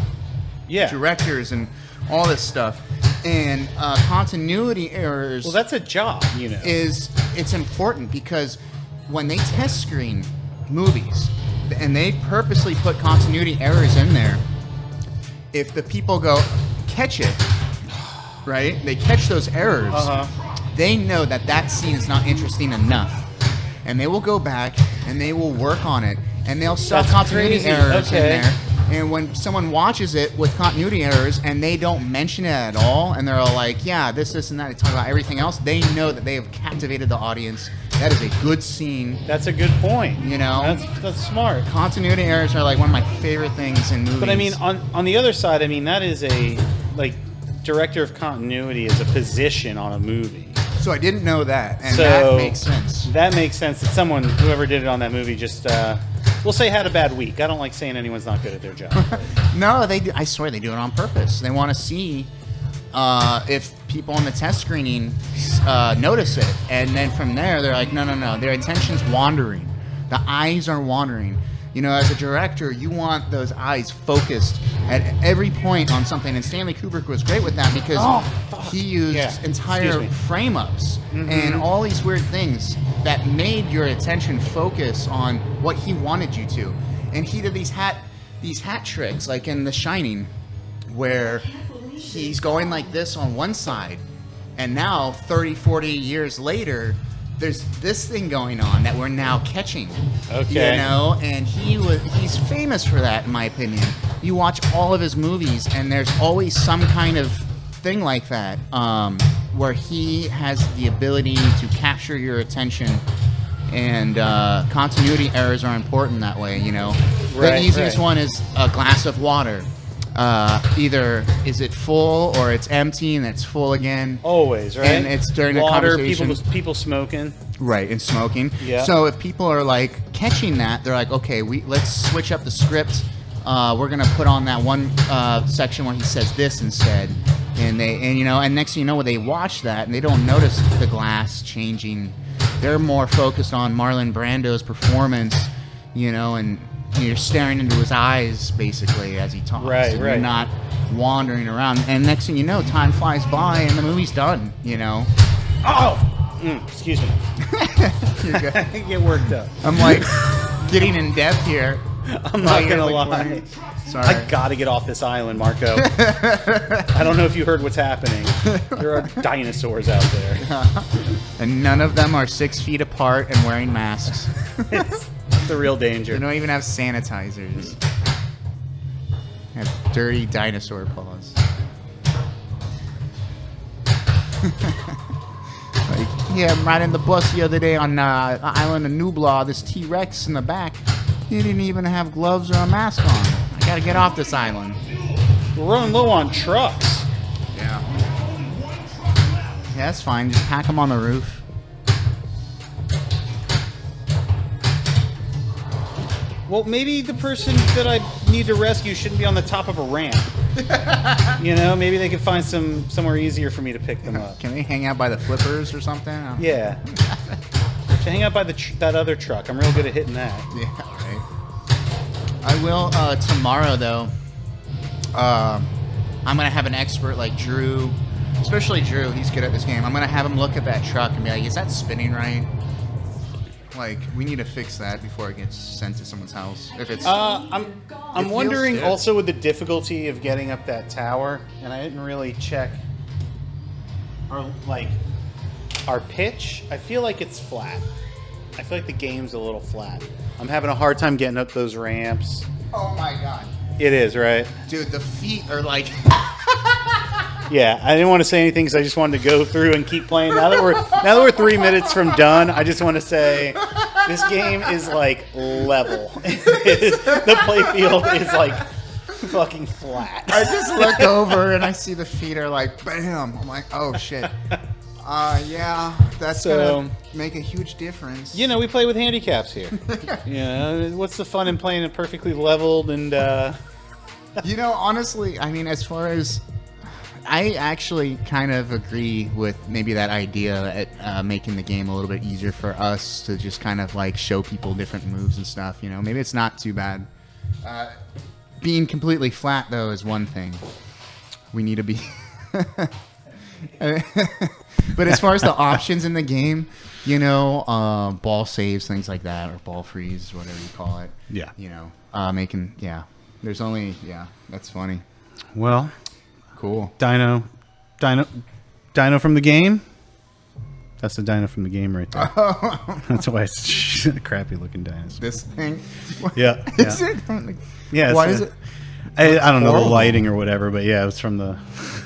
directors and all this stuff. And continuity errors. Well, that's a job, you know. It's important because when they test screen movies and they purposely put continuity errors in there, if the people go catch it, right? They catch those errors. They know that scene is not interesting enough, and they will go back and they will work on it, and they'll stuff continuity errors in there. And when someone watches it with continuity errors and they don't mention it at all, and they're all like, yeah, this, and that, they talk about everything else, they know that they have captivated the audience. That is a good scene. That's a good point. You know? That's smart. Continuity errors are like one of my favorite things in movies. But I mean, on the other side, I mean, that is a, like, director of continuity is a position on a movie. So I didn't know that, and that makes sense. That makes sense that whoever did it on that movie just, we'll say had a bad week. I don't like saying anyone's not good at their job. No, they do. I swear they do it on purpose. They want to see if people on the test screening notice it. And then from there, they're like, no. Their attention's wandering. The eyes are wandering. You know, as a director, you want those eyes focused at every point on something. And Stanley Kubrick was great with that because he used entire frame-ups and all these weird things that made your attention focus on what he wanted you to. And he did these hat tricks, like in The Shining, where he's going like this on one side, and now 30, 40 years later, there's this thing going on that we're now catching. Okay. You know, and he's famous for that, in my opinion. You watch all of his movies, and there's always some kind of thing like that, where he has the ability to capture your attention, and continuity errors are important that way, you know. The easiest one is a glass of water. Either is it full or it's empty and it's full again. Always, right? And it's during a conversation. People smoking. Right, and smoking. Yeah. So if people are like catching that, they're like, okay, let's switch up the script. We're gonna put on that one section where he says this instead. And next thing you know, when they watch that and they don't notice the glass changing, they're more focused on Marlon Brando's performance, you know, and you're staring into his eyes basically as he talks. Right. You're not wandering around. And next thing you know, time flies by and the movie's done, you know. Excuse me. You're good. I get worked up. I'm like getting in depth here. I'm not going to lie. Sorry. I got to get off this island, Marco. I don't know if you heard what's happening. There are dinosaurs out there. And none of them are 6 feet apart and wearing masks. It's the real danger. They don't even have sanitizers. They have dirty dinosaur paws. Like, yeah, I'm riding the bus the other day on the island of Nublar. This T-Rex in the back. He didn't even have gloves or a mask on. I gotta get off this island. We're running low on trucks. Yeah. Yeah, that's fine. Just pack them on the roof. Well, maybe the person that I need to rescue shouldn't be on the top of a ramp. You know, maybe they could find somewhere easier for me to pick them up. Can they hang out by the flippers or something? Yeah. To hang out by that other truck. I'm real good at hitting that. Yeah, right. I will tomorrow though. I'm gonna have an expert like Drew, especially Drew. He's good at this game. I'm gonna have him look at that truck and be like, "Is that spinning right?" Like, we need to fix that before it gets sent to someoe's house. If it's, I'm wondering also with the difficulty of getting up that tower, and I didn't really check our pitch. I feel like it's flat. I feel like the game's a little flat. I'm having a hard time getting up those ramps. Oh my god. It is, right? Dude, the feet are like... Yeah, I didn't want to say anything because I just wanted to go through and keep playing. Now that we're 3 minutes from done, I just want to say this game is like level. The playfield is like fucking flat. I just look over and I see the feet are like, bam. I'm like, oh shit. Yeah, that's gonna make a huge difference. You know, we play with handicaps here. Yeah, what's the fun in playing it perfectly leveled and? You know, honestly, I mean, as far as I actually kind of agree with maybe that idea at making the game a little bit easier for us to just kind of like show people different moves and stuff. You know, maybe it's not too bad. Being completely flat though is one thing. We need to be. But as far as the options in the game, you know, ball saves, things like that, or ball freeze, whatever you call it. Yeah. You know, there's only, that's funny. Well, cool. Dino from the game. That's the dino from the game right there. That's why it's a crappy looking dinosaur. This thing? Yeah. Is it from the... Yeah. Why is it? I don't know the lighting or whatever, but yeah, it was from the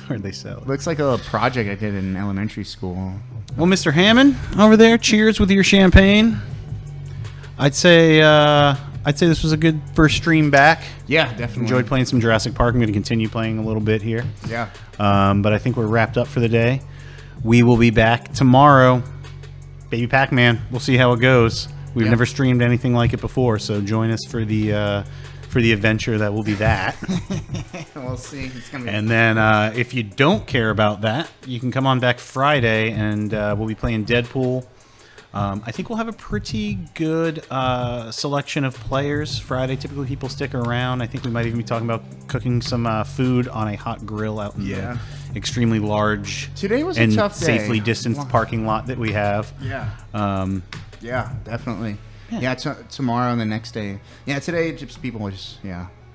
where they sell it. Looks like a project I did in elementary school. Well, Mr. Hammond over there, cheers with your champagne. I'd say this was a good first stream back. Yeah, definitely. Enjoyed playing some Jurassic Park. I'm going to continue playing a little bit here. Yeah. But I think we're wrapped up for the day. We will be back tomorrow. Baby Pac-Man. We'll see how it goes. We've never streamed anything like it before, so join us for the adventure that will be that. We'll see. It's gonna be and then if you don't care about that, you can come on back Friday, and we'll be playing Deadpool. I think we'll have a pretty good selection of players Friday. Typically, people stick around. I think we might even be talking about cooking some food on a hot grill out in the extremely large Today was a and tough day. safely distanced parking lot that we have. Yeah. Yeah, definitely. Yeah, tomorrow and the next day. Yeah, today just people just we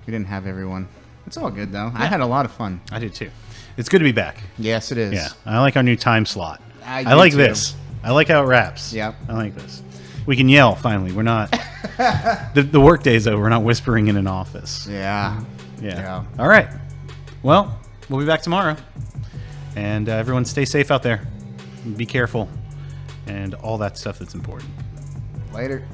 didn't have everyone. It's all good though. I had a lot of fun. I did too. It's good to be back. Yes, it is. Yeah, I like our new time slot. I like do this. I like how it wraps. Yep. I like this. We can yell finally. We're not the work day's over. We're not whispering in an office. Yeah. All right. Well, we'll be back tomorrow. And everyone stay safe out there. Be careful. And all that stuff that's important. Later.